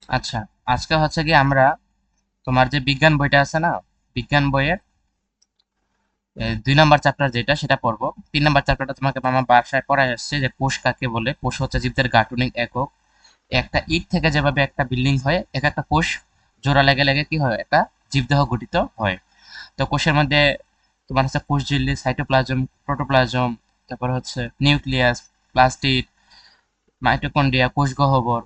আচ্ছা, আজকে হচ্ছে কি আমরা তোমার যে বিজ্ঞান বইটা আছে না, বিজ্ঞান বইয়ের 2 নাম্বার চ্যাপ্টার যেটা সেটা পড়বো। 3 নাম্বার চ্যাপ্টারটা তোমাকে আমার বাসায় পড়ায় আসছে যে কোষ কাকে বলে। কোষ হচ্ছে জীবদের গাঠনিক একক। একটা ইট থেকে যেভাবে একটা বিল্ডিং হয়, এক একটা কোষ জোড়া লেগে লেগে কি হয়, একটা জীবদেহ গঠিত হয়। তো কোষের মধ্যে তোমার হচ্ছে কোষঝিল্লি, সাইটোপ্লাজম, প্রোটোপ্লাজম, তারপর হচ্ছে নিউক্লিয়াস, প্লাস্টিড, মাইটোকন্ড্রিয়া, কোষ গহ্বর,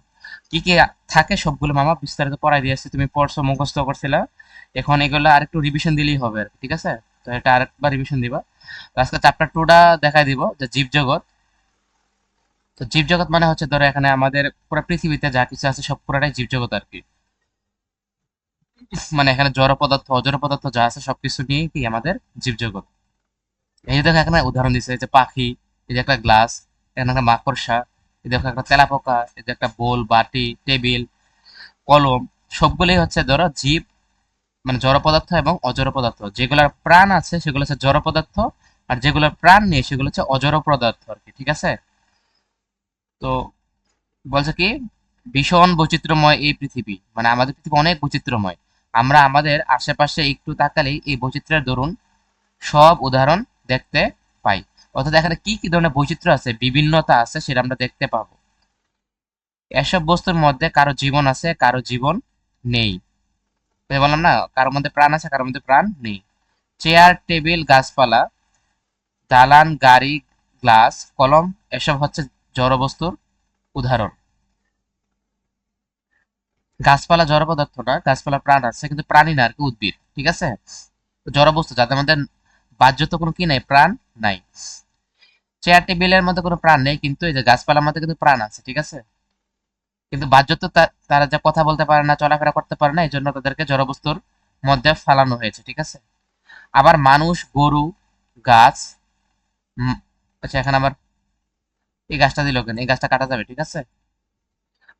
কি কি থাকে সবগুলো মামা বিস্তারিত পড়াই দিয়েছে। তুমি পড়ছো, মুখস্থ করছিলা। এখন এগুলো আরেকটু রিভিশন দিলেই হবে আর কি, ঠিক আছে? তো এটা আরেকবার রিভিশন দিবা। তো আজকে চ্যাপ্টার 2টা দেখাই দিব, যে জীবজগৎ। তো জীবজগৎ মানে হচ্ছে ধরো এখানে আমাদের পুরো পৃথিবীতে যা কিছু আছে সব পুরাটাই জীবজগৎ আর কি। মানে এখানে জড় পদার্থ, অজড় পদার্থ যা আছে সবকিছু নিয়ে কি আমাদের জীবজগৎ। এই যে দেখো এখানে উদাহরণ দিচ্ছে, এই যে পাখি, এই যে একটা গ্লাস, এখানে একটা মাকড়সা, এই দেখো একটা তেলাপোকা, এই যে একটা বোল, বাটি, টেবিল, কলম, সবগুলোই হচ্ছে ধরো জীব। মানে জড় পদার্থ এবং অজড় পদার্থ। যেগুলোর প্রাণ আছে সেগুলো হচ্ছে জড় পদার্থ, আর যেগুলোর প্রাণ নেই সেগুলো হচ্ছে অজড় পদার্থ আর কি, ঠিক আছে? তো বলছে কি, ভীষণ বৈচিত্র্যময় এই পৃথিবী, মানে আমাদের পৃথিবী অনেক বৈচিত্র্যময়। আমরা আমাদের আশেপাশে একটু তাকালেই এই বৈচিত্র্যের দরুন সব উদাহরণ দেখতে পাই। অর্থাৎ এখানে কি কি ধরনের বৈচিত্র্য আছে, বিভিন্নতা আছে, সেটা আমরা দেখতে পাবো। এসব বস্তুর মধ্যে কারো জীবন আছে, কারো জীবন নেই। ওই যে বললাম না, কারোর মধ্যে প্রাণ আছে, কারোর মধ্যে প্রাণ নেই। চেয়ার, টেবিল, গাছপালা, দালান, গাড়ি, গ্লাস, কলম, এসব হচ্ছে জড় বস্তুর উদাহরণ। গাছপালা জড় পদার্থ না, গাছপালা প্রাণ আছে কিন্তু প্রাণী না আর কি, উদ্ভিদ, ঠিক আছে? তো জড় বস্তু যাদের মধ্যে বাহ্যত কোনো কি নাই, প্রাণ নাই। চেয়ার টেবিলের মধ্যে কোনো প্রাণ নেই, কিন্তু এই যে গাছপালার মধ্যে কিন্তু প্রাণ আছে, ঠিক আছে? কিন্তু বাহ্যত তারা যা কথা বলতে পারে না, চলাফেরা করতে পারে না, এই জন্য তাদেরকে জড়বস্তুর মধ্যে ফালানো হয়েছে, ঠিক আছে? আবার মানুষ, গরু, গাছ, উম, আচ্ছা এখানে আবার এই গাছটা দিল কেন, এই গাছটা কাটা যাবে, ঠিক আছে?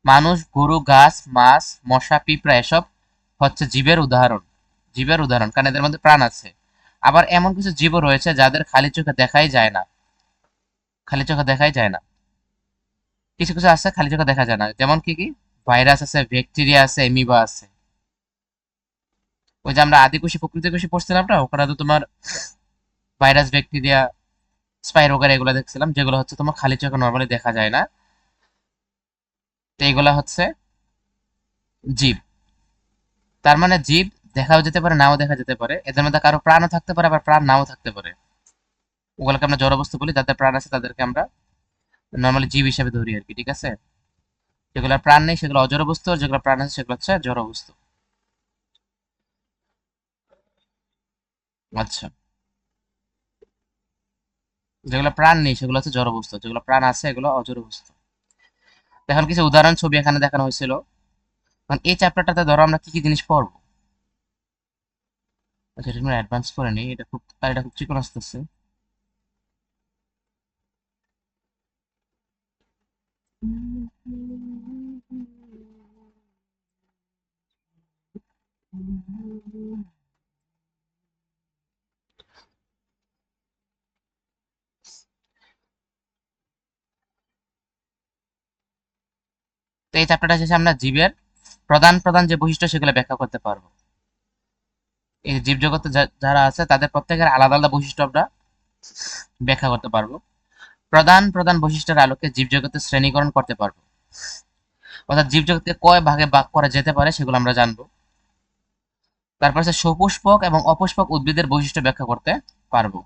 মানুষ, গরু, গাছ, মাছ, মশা, পিঁপড়া, এসব হচ্ছে জীবের উদাহরণ। জীবের উদাহরণ, কারণ এদের মধ্যে প্রাণ আছে। আবার এমন কিছু জীবও রয়েছে যাদের খালি চোখে দেখাই যায় না। খালি চোখে দেখাই যায় না। কিছু কিছু আছে খালি চোখে দেখা যায় না, যেমন কি কি? ভাইরাস আছে, ব্যাকটেরিয়া আছে, এমিবা আছে। ওই যে আমরা আদিকোষী প্রকৃতিকোষী পড়ছিলাম না, ওখানে তো তোমার ভাইরাস, ব্যাকটেরিয়া, স্পাইরোগার এগুলো দেখছিলাম, যেগুলো হচ্ছে তোমার খালি চোখে নর্মালি দেখা যায় না। তো এগুলা হচ্ছে জীব। তার মানে জীব দেখাও যেতে পারে, নাও দেখা যেতে পারে। এদের মধ্যে কারো প্রাণও থাকতে পারে, আবার প্রাণ নাও থাকতে পারে। ওগুলোকে আমরা জড়বস্তু বলি। যাদের প্রাণ আছে তাদেরকে আমরা নর্মালি জীব হিসেবে ধরি আর কি, ঠিক আছে? যেগুলো প্রাণ নেই সেগুলো অজড় বস্তু, আর যেগুলো প্রাণ আছে সেগুলো হচ্ছে জড় বস্তু। আচ্ছা, যেগুলো প্রাণ নেই সেগুলো হচ্ছে জড় বস্তু, যেগুলো প্রাণ আছে এগুলো অজড় বস্তু। এখন কিছু উদাহরণ ছবি এখানে দেখানো হয়েছিল। এখন এই চ্যাপ্টারটাতে ধরো আমরা কি কি জিনিস পড়বো। আচ্ছা, এটা আমরা অ্যাডভান্স করে নিই, এটা খুব আর এটা খুব চিকন আসতেছে। তো এই চ্যাপ্টারটা শেষে আমরা জীবের প্রধান প্রধান যে বৈশিষ্ট্য সেগুলো ব্যাখ্যা করতে পারবো। এই জীবজগতে যারা আছে তাদের প্রত্যেকের আলাদা আলাদা বৈশিষ্ট্য আমরা ব্যাখ্যা করতে পারবো। প্রধান প্রধান বৈশিষ্ট্যের আলোকে জীবজগতের শ্রেণীকরণ করতে পারবো। অর্থাৎ জীবজগৎকে কয় ভাগে ভাগ করা যেতে পারে সেগুলো আমরা জানবো। তারপর হচ্ছে সপুষ্পক এবং অপুষ্পক উদ্ভিদের বৈশিষ্ট্য ব্যাখ্যা করতে পারবো।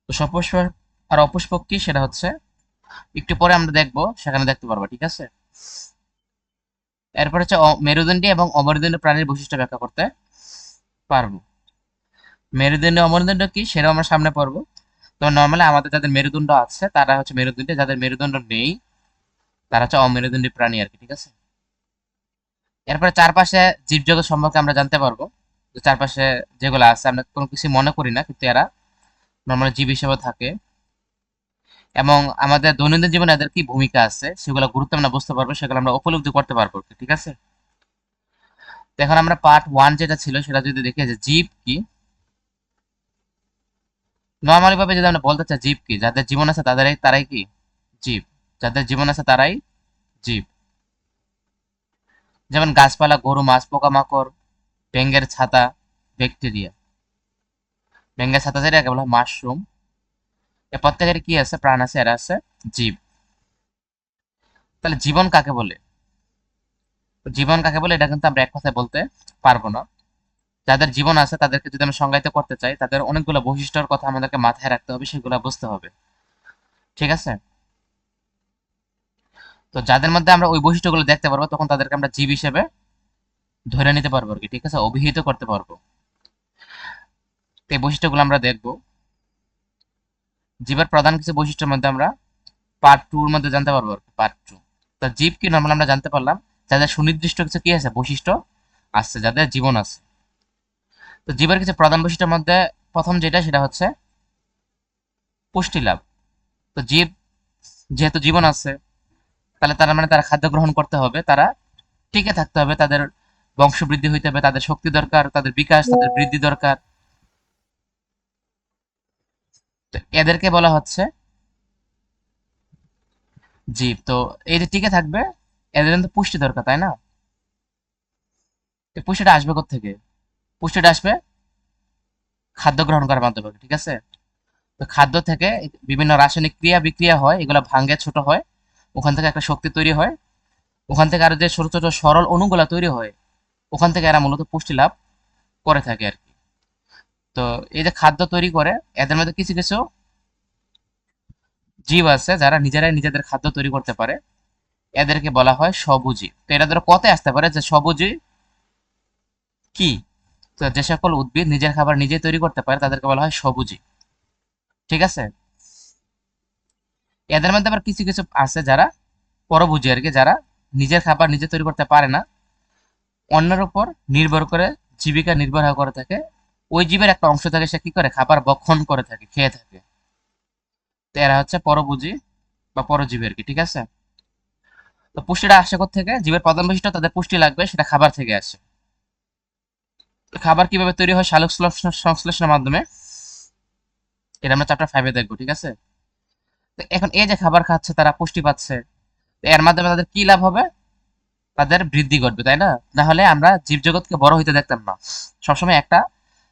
তো সপুষ্পক আর অপুষ্পক কি সেটা হচ্ছে একটু পরে আমরা দেখবো, সেখানে দেখতে পারবো, ঠিক আছে? এরপর হচ্ছে মেরুদণ্ডী এবং অমেরুদণ্ডী প্রাণীর বৈশিষ্ট্য ব্যাখ্যা করতে পারবো। মেরুদণ্ড অমেরুদণ্ড কি সেটাও আমরা সামনে পড়বো। তো নর্মালি আমাদের যাদের মেরুদণ্ড আছে তারা হচ্ছে মেরুদণ্ডী, যাদের মেরুদণ্ড নেই তারা হচ্ছে অমেরুদণ্ডী প্রাণী আর কি, ঠিক আছে? এরপরে চারপাশে জীবজগৎ সম্পর্কে আমরা জানতে পারবো। যে চারপাশে যেগুলো আছে আমরা কোনো কিছু মনে করি না, কিন্তু এরা নর্মালি জীব হিসেবে থাকে। এবং আমাদের দৈনন্দিন জীবনে এদের কি ভূমিকা আছে সেগুলো গুরুত্ব আমরা বুঝতে পারবো, সেগুলো আমরা উপলব্ধি করতে পারবো, ঠিক আছে? তো এখন আমরা পার্ট 1 যেটা ছিল সেটা যদি দেখি, যে জীব কি। নর্মালি ভাবে যদি আমরা বলতে চাই জীব কি, যাদের জীবন আছে তারাই কি জীব। যাদের জীবন আছে তারাই জীব। যেমন গাছপালা, গরু, মাছ, পোকামাকড়, ব্যাঙের ছাতা, ব্যাকটেরিয়া। ব্যাঙের ছাতা যেটা একে বলা হয় মাশরুম। এ প্রত্যেকের কি আছে, প্রাণ আছে, এরা আছে জীব। তাহলে জীবন কাকে বলে? তো জীবন কাকে বলে এটা কিন্তু আমরা এক কথায় বলতে পারবো না। যাদের জীবন আছে তাদেরকে যদি আমরা সংজ্ঞায়িত করতে চাই, তাদের অনেকগুলো বৈশিষ্ট্যের কথা আমাদেরকে মাথায় রাখতে হবে, সেগুলো বুঝতে হবে। ঠিক আছে? তো যাদের মধ্যে আমরা ওই বৈশিষ্ট্যগুলো দেখতে পারবো, তখন তাদেরকে আমরা জীব হিসেবে ধরে নিতে পারবো আর কি। ঠিক আছে, অভিহিত করতে পারবো। তো এই বৈশিষ্ট্যগুলো আমরা দেখবো। জীবের প্রধান কিছু বৈশিষ্ট্যের মধ্যে আমরা পার্ট টু এর মধ্যে জানতে পারবো আর কি, পার্ট টু। তো জীব কি নর্মাল আমরা জানতে পারলাম, যাদের সুনির্দিষ্ট কিছু কি আছে, বৈশিষ্ট্য আছে, যাদের জীবন আছে। তো জীবের কিছু প্রধান বৈশিষ্ট্যের মধ্যে প্রথম যেটা, সেটা হচ্ছে পুষ্টি লাভ। তো জীব যেহেতু জীবন আছে, তাহলে তারা মানে তারা খাদ্য গ্রহণ করতে হবে, তারা টিকে থাকতে হবে, তাদের বংশবৃদ্ধি হইতে হবে, তাদের শক্তি দরকার, তাদের বিকাশ, তাদের বৃদ্ধি দরকার। তো এদেরকে বলা হচ্ছে জীব। তো এই যে টিকে থাকবে, এদের কিন্তু পুষ্টি দরকার, তাই না? এই পুষ্টিটা আসবে কোত্থেকে? পুষ্টিটা আসবে খাদ্য গ্রহণ করার মাধ্যমে। ঠিক আছে? তো খাদ্য থেকে বিভিন্ন রাসায়নিক ক্রিয়া বিক্রিয়া হয়, এগুলো ভাঙ্গে ছোট হয়, ওখান থেকে একটা শক্তি তৈরি হয়, ওখান থেকে আরো যে ছোট ছোট সরল অণুগুলা তৈরি হয়, ওখান থেকে এরা মূলত পুষ্টি লাভ করে থাকে আর কি। তো এই যে খাদ্য তৈরি করে, এদের মধ্যে কিছু কিছু জীব আছে যারা নিজেরাই নিজেদের খাদ্য তৈরি করতে পারে, এদেরকে বলা হয় স্বভোজী। তো এটা ধরো কথায় আসতে পারে যে স্বভোজী কি? তো যে সকল উদ্ভিদ নিজের খাবার নিজেই তৈরি করতে পারে, তাদেরকে বলা হয় স্বভোজী। ঠিক আছে? এদের মধ্যে আবার কিছু কিছু আছে যারা পরভোজী আর কি, যারা নিজের খাবার নিজে তৈরি করতে পারে না, অন্যের উপর নির্ভর করে জীবিকা নির্বাহ করে থাকে। ওই জীবের একটা অংশ থেকে সে কি করে, খাবার ভক্ষণ করে থাকে, খেয়ে থাকে। তো এরা হচ্ছে পরভোজী বা পরজীবী আর কি। ঠিক আছে? তো পুষ্টিটা আসে থেকে, জীবের প্রধান বৈশিষ্ট্য তাদের পুষ্টি লাগবে, সেটা খাবার থেকে আসে। তো খাবার কিভাবে তৈরি হয় সালোক সংশ্লেষণের মাধ্যমে, এটা আমরা চ্যাপ্টার 5 এ দেখবো। ঠিক আছে? তো এখন এই যে খাবার খাচ্ছে, তারা পুষ্টি পাচ্ছে, তো এর মাধ্যমে তাদের কি লাভ হবে? তাদের বৃদ্ধি ঘটবে, তাই না? না হলে আমরা জীবজগৎকে বড় হইতে দেখতাম না। সবসময় একটা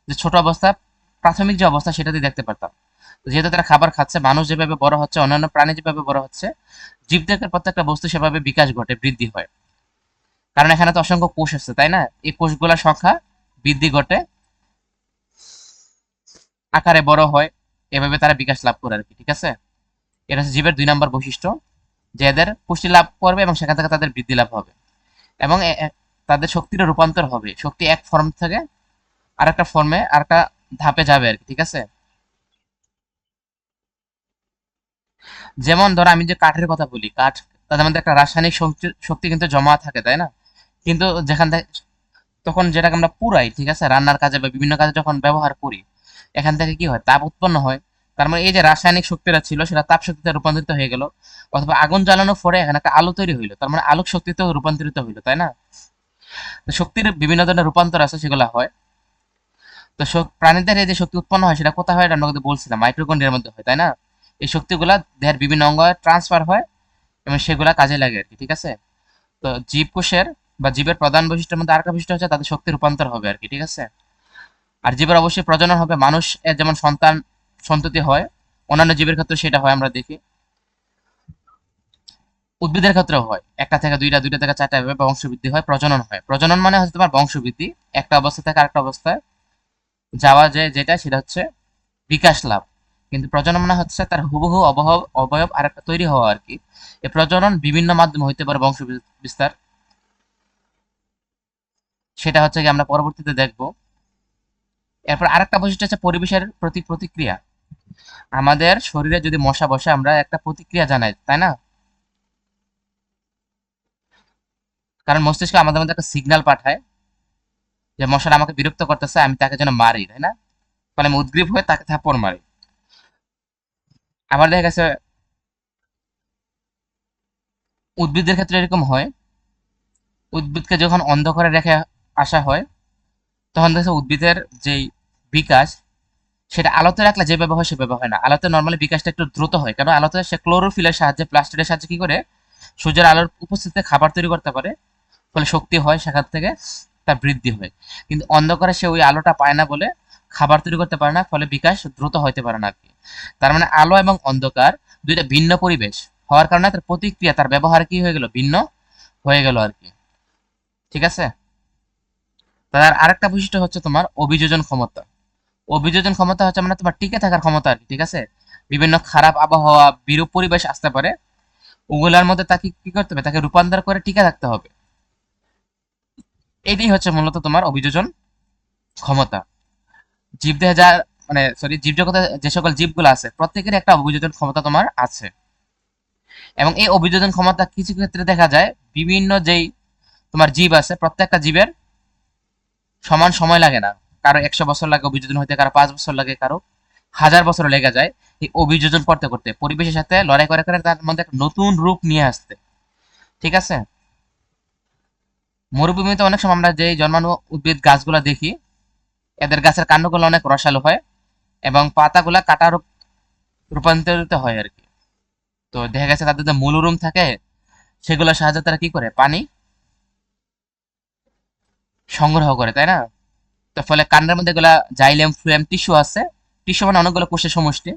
যে ছোট অবস্থা, প্রাথমিক যে অবস্থা, সেটাতেই দেখতে পারতাম। তো যেহেতু তারা খাবার খাচ্ছে, মানুষ যেভাবে বড় হচ্ছে, অন্যান্য প্রাণী যেভাবে বড় হচ্ছে, জীবদেহের প্রত্যেকটা বস্তু সেভাবে বিকাশ ঘটে, বৃদ্ধি হয়। কারণ এখানে তো অসংখ্য কোষ আছে, তাই না? এই কোষগুলোর সংখ্যা বৃদ্ধি ঘটে, আকারে বড় হয়, এভাবে তারা বিকাশ লাভ করে আর কি। ঠিক আছে? এটা হচ্ছে জীবের 2 নম্বর বৈশিষ্ট্য, যে এদের পুষ্টি লাভ করবে এবং সেখান থেকে তাদের বৃদ্ধি লাভ হবে, এবং তাদের শক্তির রূপান্তর হবে। শক্তি এক ফর্ম থেকে আরেকটা ফর্মে, আরেকটা ধাপে যাবে আর কি। ঠিক আছে? যেমন ধরো আমি যে কাঠের কথা বলি, কাঠ, তাদের মধ্যে একটা রাসায়নিক শক্তি শক্তি কিন্তু জমা থাকে, তাই না? কিন্তু যেখান থেকে তখন যেটাকে আমরা পুরাই, ঠিক আছে, রান্নার কাজে বা বিভিন্ন কাজে যখন ব্যবহার করি, এখান থেকে কি হয়, তাপ উৎপন্ন হয়। তার মানে এই যে রাসায়নিক শক্তিটা ছিল, সেটা তাপ শক্তিতে রূপান্তরিত হয়ে গেল। অথবা আগুন জ্বালানোর পরে এখানে একটা আলো তৈরি হইলো, তার মানে আলোক শক্তিতেও রূপান্তরিত হইলো, তাই না? তো শক্তির বিভিন্ন ধরনের রূপান্তর আছে, সেগুলো হয়। তো প্রাণীদের এই যে শক্তি উৎপন্ন হয়, সেটা কোথায় হয়, এটা আমরা কিন্তু বলছিলাম মাইক্রোকন্ড্রিয়ার মধ্যে হয়, তাই না? এই শক্তিগুলা দেহের বিভিন্ন অঙ্গে ট্রান্সফার হয় এবং সেগুলা কাজে লাগে আর কি। ঠিক আছে? তো জীবকোষের বা জীবের প্রধান বৈশিষ্ট্যের মধ্যে আরেকটা বৈশিষ্ট্য হচ্ছে তাদের শক্তি রূপান্তর হবে আর কি। ঠিক আছে? আর জীবের অবশ্যই প্রজনন হবে, মানুষ এর যেমন সন্তান সন্ততি হয়, অন্যান্য জীবের ক্ষেত্রে সেটা হয়, আমরা দেখি। উদ্ভিদের ক্ষেত্রেও হয়, একটা থেকে দুইটা, দুইটা থেকে চারটা, এভাবে বংশবৃদ্ধি হয়, প্রজনন হয়। প্রজনন মানে হচ্ছে তোমার বংশবৃদ্ধি, একটা অবস্থা থেকে আরেকটা অবস্থায় যাওয়া যায়, যেটা সেটা হচ্ছে বিকাশ লাভ। কিন্তু প্রজনন মানে হচ্ছে তার হুবহু অবয়ব অবয়ব আরেকটা তৈরি হওয়া আর কি। এই প্রজনন বিভিন্ন মাধ্যমে হইতে পারে, বংশ বিস্তার, সেটা হচ্ছে কি আমরা পরবর্তীতে দেখব। এরপর আরেকটা বৈশিষ্ট্য হচ্ছে পরিবেশের প্রতি প্রতিক্রিয়া। আমাদের শরীরে যদি মশা বসে, আমরা একটা প্রতিক্রিয়া জানাই, তাই না? কারণ মস্তিষ্ক আমাদের মধ্যে একটা সিগন্যাল পাঠায় যে মশাটা আমাকে বিরক্ত করতেছে, আমি তাকে যেন মারি, তাই না? ফলে আমি উদ্গ্রীব হয়ে তাকে থাপ্পড় মারি। আবার দেখা গেছে উদ্ভিদের ক্ষেত্রে এরকম হয়, উদ্ভিদকে যখন অন্ধকারে রেখে আসা হয়, তখন দেখছে উদ্ভিদের যেই বিকাশ, সেটা আলোতে রাখলে যেভাবে হয় সেভাবে হয় না। আলোতে নর্মালি বিকাশটা একটু দ্রুত হয়, কারণ আলোতে সে ক্লোরোফিলের সাহায্যে, প্লাস্টিকের সাহায্যে কি করে, সূর্যের আলোর উপস্থিতিতে খাবার তৈরি করতে পারে। ফলে শক্তি হয়, সেখান থেকে তার বৃদ্ধি হয়। কিন্তু অন্ধকারে সে ওই আলোটা পায় না বলে খাবার তৈরি করতে পারে না, ফলে বিকাশ দ্রুত হইতে পারে না আর কি। তার মানে আলো এবং অন্ধকার দুইটা ভিন্ন পরিবেশ হওয়ার কারণে তার প্রতিক্রিয়া, তার ব্যবহার কি হয়ে গেল, ভিন্ন হয়ে গেল আর কি। ঠিক আছে। তার আরেকটা বৈশিষ্ট্য হচ্ছে তোমার অভিযোজন ক্ষমতা। অভিযোজন ক্ষমতা হচ্ছে মানে তোমার টিকে থাকার ক্ষমতা আর কি। ঠিক আছে। বিভিন্ন খারাপ আবহাওয়া, বিরূপ পরিবেশ আসতে পারে, ওগুলার মধ্যে তাকে কি করতে হবে, তাকে রূপান্তর করে টিকে থাকতে হবে। এটাই হচ্ছে মূলত তোমার অভিযোজন ক্ষমতা। জীবদেহে যা মানে সরি জীবজগতে যে সকল জীবগুলো আছে প্রত্যেকের একটা অভিযোজন ক্ষমতা তোমার আছে। এবং এই অভিযোজন ক্ষমতা কিছু ক্ষেত্রে দেখা যায় বিভিন্ন যেই তোমার জীব আছে, প্রত্যেকটা জীবের সমান সময় লাগে না। কারো 100 বছর লাগে অভিযোজন হইতে, কারো 5 বছর লাগে, কারো 1000 বছর লেগে যায় এই অভিযোজন করতে করতে, পরিবেশের সাথে লড়াই করে করে তার মধ্যে একটা নতুন রূপ নিয়ে আসতে। ঠিক আছে। মরুভূমিতে অনেক সময় আমরা যে জন্মানো উদ্ভিদ গাছগুলা দেখি, এদের গাছের কাণ্ডগুলো অনেক রসালো হয় এবং পাতাগুলা কাটা রূপান্তরিত হয় আর কি। তো দেখা গেছে তাদের যে মূলরুম থাকে, সেগুলোর সাহায্যে তারা কি করে, পানি সংগ্রহ করে, তাই না? তো ফলে কাণ্ডের মধ্যে এগুলা জাইলেম ফ্লুয়েম টিস্যু আছে। টিস্যু মানে অনেকগুলো কোষের সমষ্টি।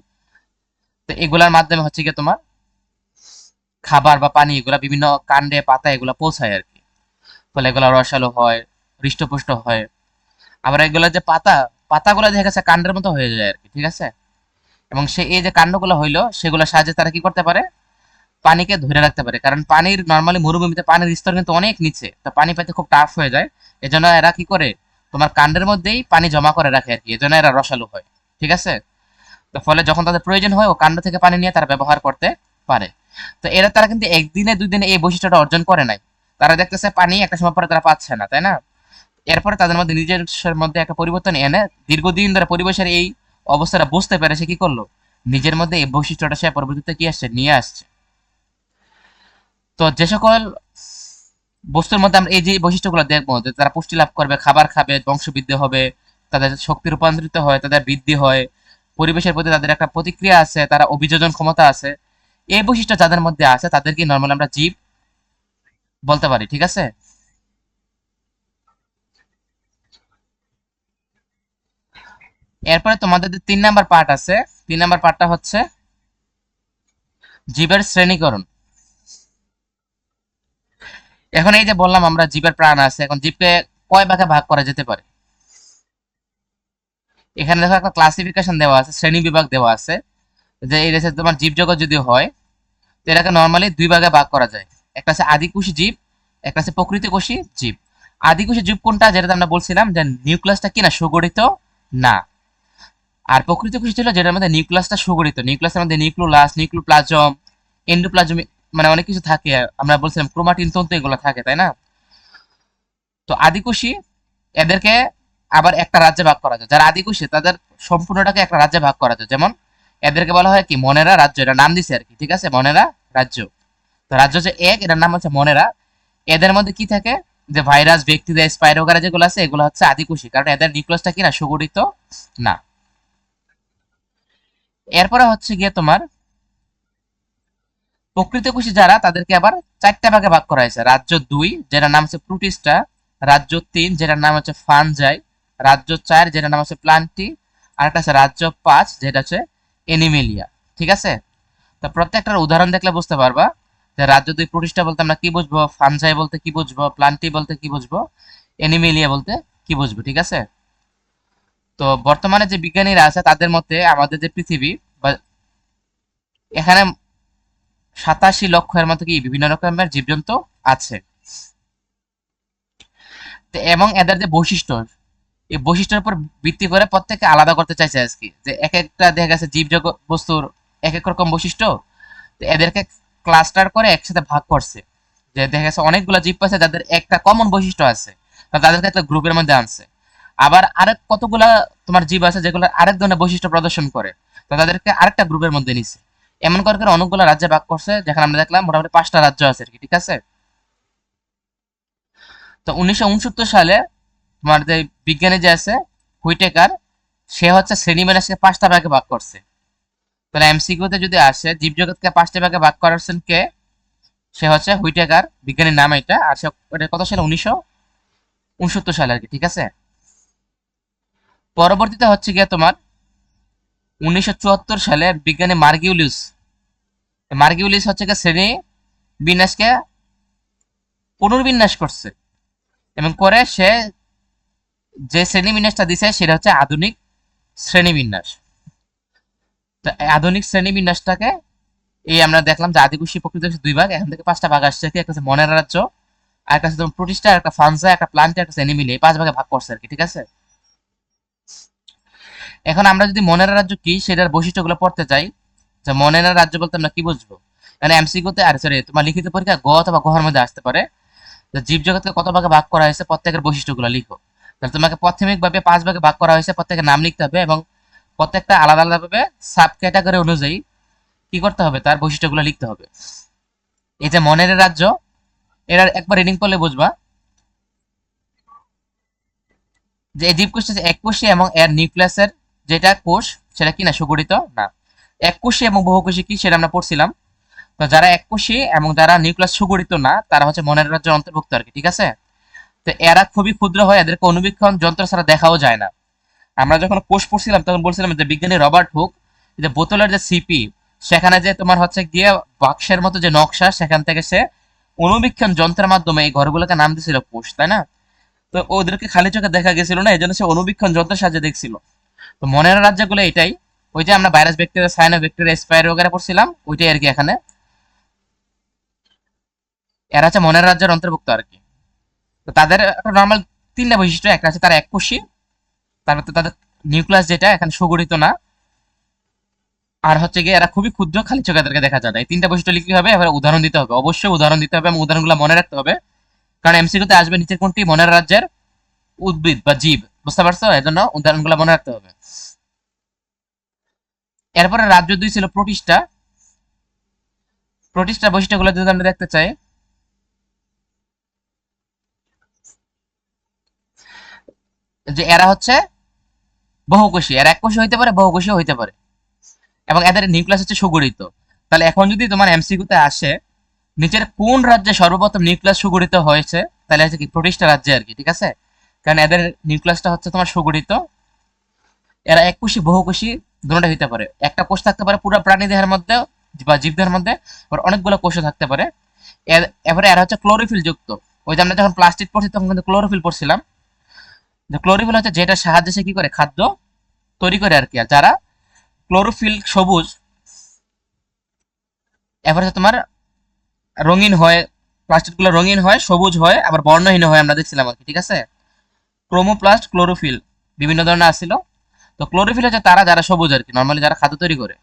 তো এগুলার মাধ্যমে হচ্ছে গিয়ে তোমার খাবার বা পানি এগুলা বিভিন্ন কাণ্ডে পাতা এগুলা পৌঁছায় আর কি। ফলে এগুলা রসালো হয়, হৃষ্টপুষ্ট হয়। আবার এগুলা যে পাতা, পাতাগুলো দেখা গেছে কাণ্ডের মতো হয়ে যায় আর কি। ঠিক আছে। এবং সে এই যে কাণ্ডগুলো হইলো সেগুলোর সাহায্যে তারা কি করতে পারে, পানিকে ধরে রাখতে পারে। কারণ পানির নর্মালি মরুভূমিতে পানির স্তর কিন্তু অনেক নিচে, তো পানি পেতে খুব টাফ হয়ে যায়। এজন্য এরা কি করে, তোমার কাণ্ডের মধ্যেই পানি জমা করে রাখে আর কি। এজন্য এরা রসালো হয়। ঠিক আছে। তো ফলে যখন তাদের প্রয়োজন হয় ও কাণ্ড থেকে পানি নিয়ে তারা ব্যবহার করতে পারে। তো এরা তারা কিন্তু একদিনে দুই দিনে এই বৈশিষ্ট্যটা অর্জন করে নাই। তারা দেখতেছে পানি একটা সময় পরে তারা পাচ্ছে না, তাই না? এরপরে তাদের মধ্যে নিজের মধ্যে একটা পরিবর্তন এনে দীর্ঘদিন ধরে পরিবেশের এই অবস্থাটা বুঝতে পেরে সে কি করলো, নিজের মধ্যে এই বৈশিষ্ট্যটা সে পরবর্তীতে কি আসছে, নিয়ে আসছে। তো যে সকল বস্তুর মধ্যে আমরা এই যে বৈশিষ্ট্যগুলো দেখবো, যে তারা পুষ্টি লাভ করবে, খাবার খাবে, বংশবৃদ্ধি হবে, তাদের শক্তি রূপান্তরিত হয়, তাদের বৃদ্ধি হয়, পরিবেশের প্রতি তাদের একটা প্রতিক্রিয়া আছে, তারা অভিযোজন ক্ষমতা আছে, এই বৈশিষ্ট্য যাদের মধ্যে আছে তাদেরকে নর্মাল আমরা জীব বলতে পারি। ঠিক আছে। এরপরে তোমাদের যে 3 নাম্বার পার্ট আছে, 3 নাম্বার পার্টটা হচ্ছে জীবের শ্রেণীকরণ। এখন এই যে বললাম আমরা জীবের প্রাণ আছে, এখন জীবকে কয় ভাগে ভাগ করা যেতে পারে। এখানে দেখো একটা ক্লাসিফিকেশন দেওয়া আছে, শ্রেণী বিভাগ দেওয়া আছে। যে এই দেশে তোমার জীবজগৎ যদি হয়, তো এটাকে নর্মালি দুই ভাগে ভাগ করা যায়। একটা আছে আদিকোষী জীব, একটা আছে প্রকৃতিকোষী জীব। আদিকোষী জীব কোনটা, যেটা আমরা বলছিলাম যে নিউক্লিয়াসটা কি না সুগঠিত না। আর প্রকৃতিকোষী ছিল যেটার মধ্যে নিউক্লিয়াসটা সুগঠিত, নিউক্লিয়াসের মধ্যে নিউক্লিওলাস, নিউক্লিওপ্লাজম, এন্ডোপ্লাজম, মানে অনেক কিছু থাকে। আমরা বলছিলাম ক্রোমাটিন তন্তু এগুলো থাকে, তাই না? তো আদিকোষী এদেরকে আবার একটা রাজ্যে ভাগ করা যায়। যারা আদিকোষী তাদের সম্পূর্ণটাকে একটা রাজ্যে ভাগ করা যায়। যেমন এদেরকে বলা হয় কি মনেরা রাজ্য, এটা নাম দিছে আর কি। ঠিক আছে, মনেরা রাজ্য। তো রাজ্য হচ্ছে এক, এটার নাম হচ্ছে মনেরা। এদের মধ্যে কি থাকে, যে ভাইরাস, ব্যাকটেরিয়া, স্পাইরোগারা যেগুলো আছে এগুলো হচ্ছে আদিকোষী, কারণ এদের নিউক্লিয়াসটা কি না সুগঠিত না। এরপরে হচ্ছে গিয়ে তোমার প্রকৃতকোষী যারা, তাদেরকে আবার 4টা ভাগে ভাগ করা হয়েছে। রাজ্য 2 যেটার নাম হচ্ছে প্রোটিস্টা, রাজ্য 3 যেটার নাম হচ্ছে ফানজাই, রাজ্য 4 যেটার নাম হচ্ছে প্লান্টি, আর একটা আছে রাজ্য 5 যেটা হচ্ছে এনিমেলিয়া। ঠিক আছে। তো প্রত্যেকটার উদাহরণ দেখলে বুঝতে পারবা যে রাজ্য 2 প্রোটিস্টা বলতে আমরা কি বুঝবো, ফানজাই বলতে কি বুঝবো, প্লান্টি বলতে কি বুঝবো, এনিমেলিয়া বলতে কি বুঝবো। ঠিক আছে। তো বর্তমানে যে বিজ্ঞানীরা আছে তাদের মতে আমাদের যে পৃথিবী বা এখানে 87 লক্ষের মতো কি বিভিন্ন রকমের জীবজন্তু আছে। তো এবং এদের যে বৈশিষ্ট্য, এই বৈশিষ্ট্যের উপর ভিত্তি করে প্রত্যেককে আলাদা করতে চাইছে আজকে, যে এক একটা দেখা গেছে জীবজগৎ বস্তুর এক এক রকম বৈশিষ্ট্য। তো এদেরকে ক্লাস্টার করে একসাথে ভাগ করছে। যে দেখা গেছে অনেকগুলো জীব আছে যাদের একটা কমন বৈশিষ্ট্য আছে, তো তাদেরকে একটা গ্রুপের মধ্যে আনছে। আবার আরেক কতগুলা তোমার জীব আছে যেগুলো আরেক ধরনের বৈশিষ্ট্য প্রদর্শন করে, তো তাদেরকে আরেকটা গ্রুপের মধ্যে নিছে। এমন করে করে অনেকগুলো রাজ্যে ভাগ করছে, যেখানে আমরা দেখলাম মোটামুটি 5টা রাজ্য আছে আর কি। ঠিক আছে। তো 1969 সালে তোমার যে বিজ্ঞানী যে আছে হুইটেকার, সে হচ্ছে শ্রেণী বিন্যাসকে 5টা ভাগে ভাগ করছে। তাহলে এমসিকিউতে যদি আসে জীবজগৎকে 5টা ভাগে ভাগ করেছেন কে, সে হচ্ছে হুইটেকার, বিজ্ঞানীর নাম এটা। আর সে এটা কত সালে, 1969 সালে আর কি, ঠিক আছে। পরবর্তীতে হচ্ছে গিয়ে তোমার 1974 সালে বিজ্ঞানী মার্কিউলিস হচ্ছে গিয়ে শ্রেণী বিন্যাসকে পুনর্বিন্যাস করছে, এবং করে সে যে শ্রেণী বিন্যাসটা দিছে সেটা হচ্ছে আধুনিক শ্রেণী বিন্যাস। তো এই আধুনিক শ্রেণী বিন্যাসটাকে এই আমরা দেখলাম যে আদিবাসী প্রকৃতি হচ্ছে দুই ভাগ, এখন থেকে পাঁচটা ভাগ আসছে কি, একটা হচ্ছে মনের রাজ্য, আর একটা হচ্ছে তোমার প্রতিষ্ঠা, একটা ফানসা, একটা প্লান্ট, একটা অ্যানিমিলি, এই পাঁচ ভাগে ভাগ করছে আর কি, ঠিক আছে। এখন আমরা যদি মনের রাজ্য কি সেটার বৈশিষ্ট্যগুলো পড়তে চাই, যে মনের রাজ্য বলতে আমরা কি বুঝবো, মানে এমসিকিউতে আর সরি তোমার লিখিত পরীক্ষা গ অথবা ঘর মধ্যে আসতে পারে, যে জীবজগৎকে কত ভাগে ভাগ করা হয়েছে প্রত্যেকের বৈশিষ্ট্যগুলো লিখো। তাহলে তোমাকে প্রাথমিকভাবে পাঁচ ভাগে ভাগ করা হয়েছে, প্রত্যেকের নাম লিখতে হবে, এবং প্রত্যেকটা আলাদা আলাদাভাবে সাব ক্যাটাগরি অনুযায়ী কি করতে হবে, তার বৈশিষ্ট্যগুলো লিখতে হবে। এই যে মনের রাজ্য, এর একবার রিডিং করলে বুঝবা যে এই জীবকোষটা যে এককোষী এবং এর নিউক্লিয়াসের যেটা কোষ সেটা কি না সুগঠিত না। এককোষী এবং বহুকোষী কি সেটা আমরা পড়ছিলাম। তো যারা এককোষী এবং যারা নিউক্লিয়াস সুগঠিত না তারা হচ্ছে মনের রাজ্যের অন্তর্ভুক্ত আর কি, ঠিক আছে। তো এরা খুবই ক্ষুদ্র হয়, এদেরকে অনুবীক্ষণ যন্ত্র ছাড়া দেখাও যায় না। আমরা যখন কোষ পড়ছিলাম তখন বলছিলাম যে বিজ্ঞানী রবার্ট হুক যে বোতলের যে সিপি, সেখানে যে তোমার হচ্ছে গিয়ে বাক্সের মতো যে নকশা, সেখান থেকে সে অনুবীক্ষণ যন্ত্রের মাধ্যমে এই ঘরগুলোকে নাম দিয়েছিল কোষ, তাই না। তো ওদেরকে খালি চোখে দেখা গেছিল না, এই জন্য সে অনুবীক্ষণ যন্ত্রের সাহায্যে দেখছিল। তো মনের রাজ্যগুলো এটাই, ওই যে আমরা ভাইরাস, ব্যাকটেরিয়া, সাইনো ব্যাকটেরিয়া, স্পাইরো ওগেরা পড়ছিলাম, ওইটাই আর কি এখানে। এরা হচ্ছে মনের রাজ্যের অন্তর্ভুক্ত আর কি। তো তাদের একটা নর্মাল তিনটা বৈশিষ্ট্য, একটা আছে তারা এককোষী, তারপর তো তাদের নিউক্লিয়াস যেটা এখানে সুগঠিত না, আর হচ্ছে গিয়ে এরা খুবই ক্ষুদ্র, খালি চোখে এদেরকে দেখা যায় না। এই তিনটা বৈশিষ্ট্য লিখতে হবে, এবার উদাহরণ দিতে হবে, অবশ্যই উদাহরণ দিতে হবে এবং উদাহরণগুলো মনে রাখতে হবে, কারণ এমসিকিউতে আসবে নিচের কোনটি মনের রাজ্যের উদ্ভিদ বা জীব, বুঝতে পারছো, এর জন্য উদাহরণগুলো মনে রাখতে হবে। এরপরে রাজ্য দুই ছিল প্রতিষ্ঠা। প্রতিষ্ঠার বৈশিষ্ট্যগুলো যদি আমরা দেখতে চাই, যে এরা হচ্ছে বহুকোষী, এরা এককোষী হইতে পারে, বহুকোষীও হইতে পারে, এবং এদের নিউক্লিয়াস হচ্ছে সুগঠিত। তাহলে এখন যদি তোমার এমসিকিউতে আসে নিচের কোন রাজ্যে সর্বপ্রথম নিউক্লিয়াস সুগঠিত হয়েছে, তাহলে হচ্ছে কি প্রতিষ্ঠা রাজ্যে আর কি, ঠিক আছে। কারণ এদের নিউক্লিয়াসটা হচ্ছে তোমার সুগঠিত। এরা এককোষী বহুকোষী দুটোটা হইতে পারে, একটা কোষ থাকতে পারে পুরো প্রাণী দেহের মধ্যে বা জীবদেহের মধ্যে, আবার অনেকগুলো কোষও থাকতে পারে। এবারে এরা হচ্ছে ক্লোরোফিল যুক্ত। ওই যে আমরা যখন প্লাস্টিক পড়ছি তখন কিন্তু ক্লোরোফিল পড়ছিলাম, যে ক্লোরোফিল হচ্ছে যেটা সাহায্যে সে কি করে খাদ্য তৈরি করে আর কি। আর যারা ক্লোরোফিল সবুজ, এবারে তোমার রঙিন হয়, প্লাস্টিক গুলো রঙিন হয়, সবুজ হয়, আবার বর্ণহীন হয়, আমরা দেখছিলাম আর কি, ঠিক আছে। ক্রোমোপ্লাস্ট, ক্লোরোফিল বিভিন্ন ধরনের আসছিল। তো ক্লোরোফিল হচ্ছে তারা যারা সবুজ আর কি, নর্মালি যারা খাদ্য তৈরি করে।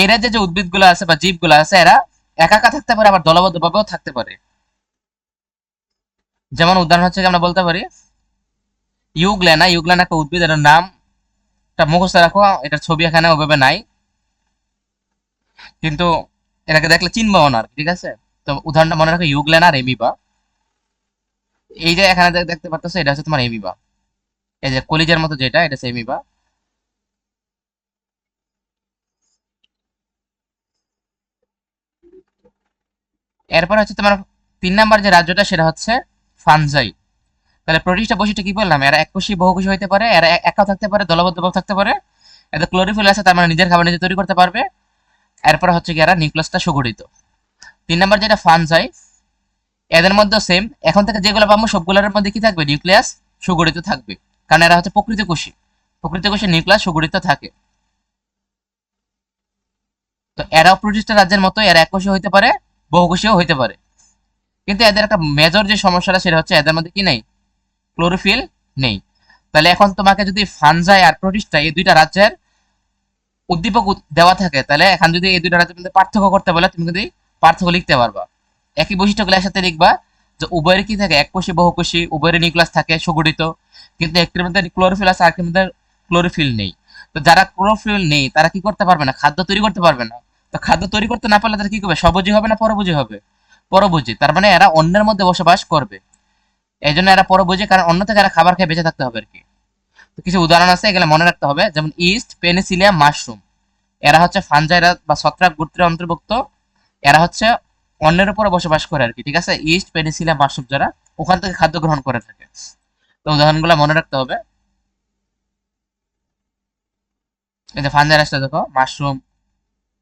এর যে যে উদ্ভিদগুলো আছে বা জীবগুলো আছে, এরা একা একা থাকতে পারে, আবার দলবদ্ধভাবেও থাকতে পারে। যেমন উদাহরণ হচ্ছে আমরা বলতে পারি ইউগ্লেনা। ইউগ্লেনা একটা উদ্ভিদ, এটার নামটা মুখস্থ রাখো, এটার ছবি এখানে ওভাবে নাই, কিন্তু এটাকে দেখলে চিনবাও না আর কি, ঠিক আছে। তো উদাহরণটা মনে রাখো, ইউগ্লেনা আর এমিবা। এই যে এখানে দেখতে পাচ্ছ, এটা হচ্ছে তোমার এমিবা। এই যে কলিজার মতো যেটা, এটা হচ্ছে এমিবা। এরপর হচ্ছে তোমার 3 নাম্বার যে রাজ্যটা সেটা হচ্ছে ফানজাই। তাহলে প্রতিষ্ঠা বৈশিষ্ট্য কি বললাম, এরা এককোষী বহুকোষী হইতে পারে, এরা একাও থাকতে পারে, দলবদ্ধভাবে থাকতে পারে, এদের ক্লোরোফিল আছে, তার মানে নিজের খাবার নিজে তৈরি করতে পারবে। এরপর হচ্ছে কি এরা নিউক্লিয়াসটা সুগঠিত। 3 নাম্বার যেটা ফানজাই, এদের মধ্যে সেম, এখন থেকে যেগুলো পাবো সবগুলোর মধ্যে কি থাকবে, নিউক্লিয়াস সুগঠিত থাকবে, কারণ এরা হচ্ছে প্রকৃত কোষী। প্রকৃত কোষে নিউক্লিয়াস সুগঠিত থাকে। তো এরাও প্রতিষ্ঠা রাজ্যের মতো, এরা এককোষী হইতে পারে, বহুকোষীও হইতে পারে, কিন্তু এদের একটা মেজর যে সমস্যাটা সেটা হচ্ছে এদের মধ্যে কি নেই, ক্লোরোফিল নেই। তাহলে এখন তোমাকে যদি ফানজাই আর প্রোটিস্টা এই দুইটা রাজ্যের উদ্দীপক দেওয়া থাকে, তাহলে এখন যদি এই দুইটা রাজ্যের মধ্যে পার্থক্য করতে বলে, তুমি কিন্তু পার্থক্য লিখতে পারবা। একই বৈশিষ্ট্যগুলো একসাথে লিখবা, যে উভয়ের কি থাকে, এককোষী বহুকোষী, উভয়ের নিউক্লিয়াস থাকে সুগঠিত, কিন্তু একটির মধ্যে ক্লোরোফিল আছে, আরেকটির মধ্যে ক্লোরোফিল নেই। তো যারা ক্লোরোফিল নেই তারা কি করতে পারবে না, খাদ্য তৈরি করতে পারবে না। তো খাদ্য তৈরি করতে না পারলে তারা কি করবে, স্বভোজী হবে না পরভোজী হবে, পরভোজী। তার মানে এরা অন্যের মধ্যে বসবাস করবে, এই জন্য এরা পরভোজী, কারণ অন্য থেকে এরা খাবার খেয়ে বেঁচে থাকতে হবে আর কি। তো কিছু উদাহরণ আছে, এগুলো মনে রাখতে হবে, যেমন ইস্ট, পেনিসিলিয়াম, মাশরুম। এরা হচ্ছে ফানজাইরা বা ছত্রাক গোত্রের অন্তর্ভুক্ত। এরা হচ্ছে অন্যের উপরে বসবাস করে আর কি, ঠিক আছে, ইস্ট, পেনিসিলিয়াম, মাশরুম যারা ওখান থেকে খাদ্য গ্রহণ করে থাকে। তো উদাহরণগুলো মনে রাখতে হবে। এই যে ফানজাই রাষ্ট্র দেখো, মাশরুম,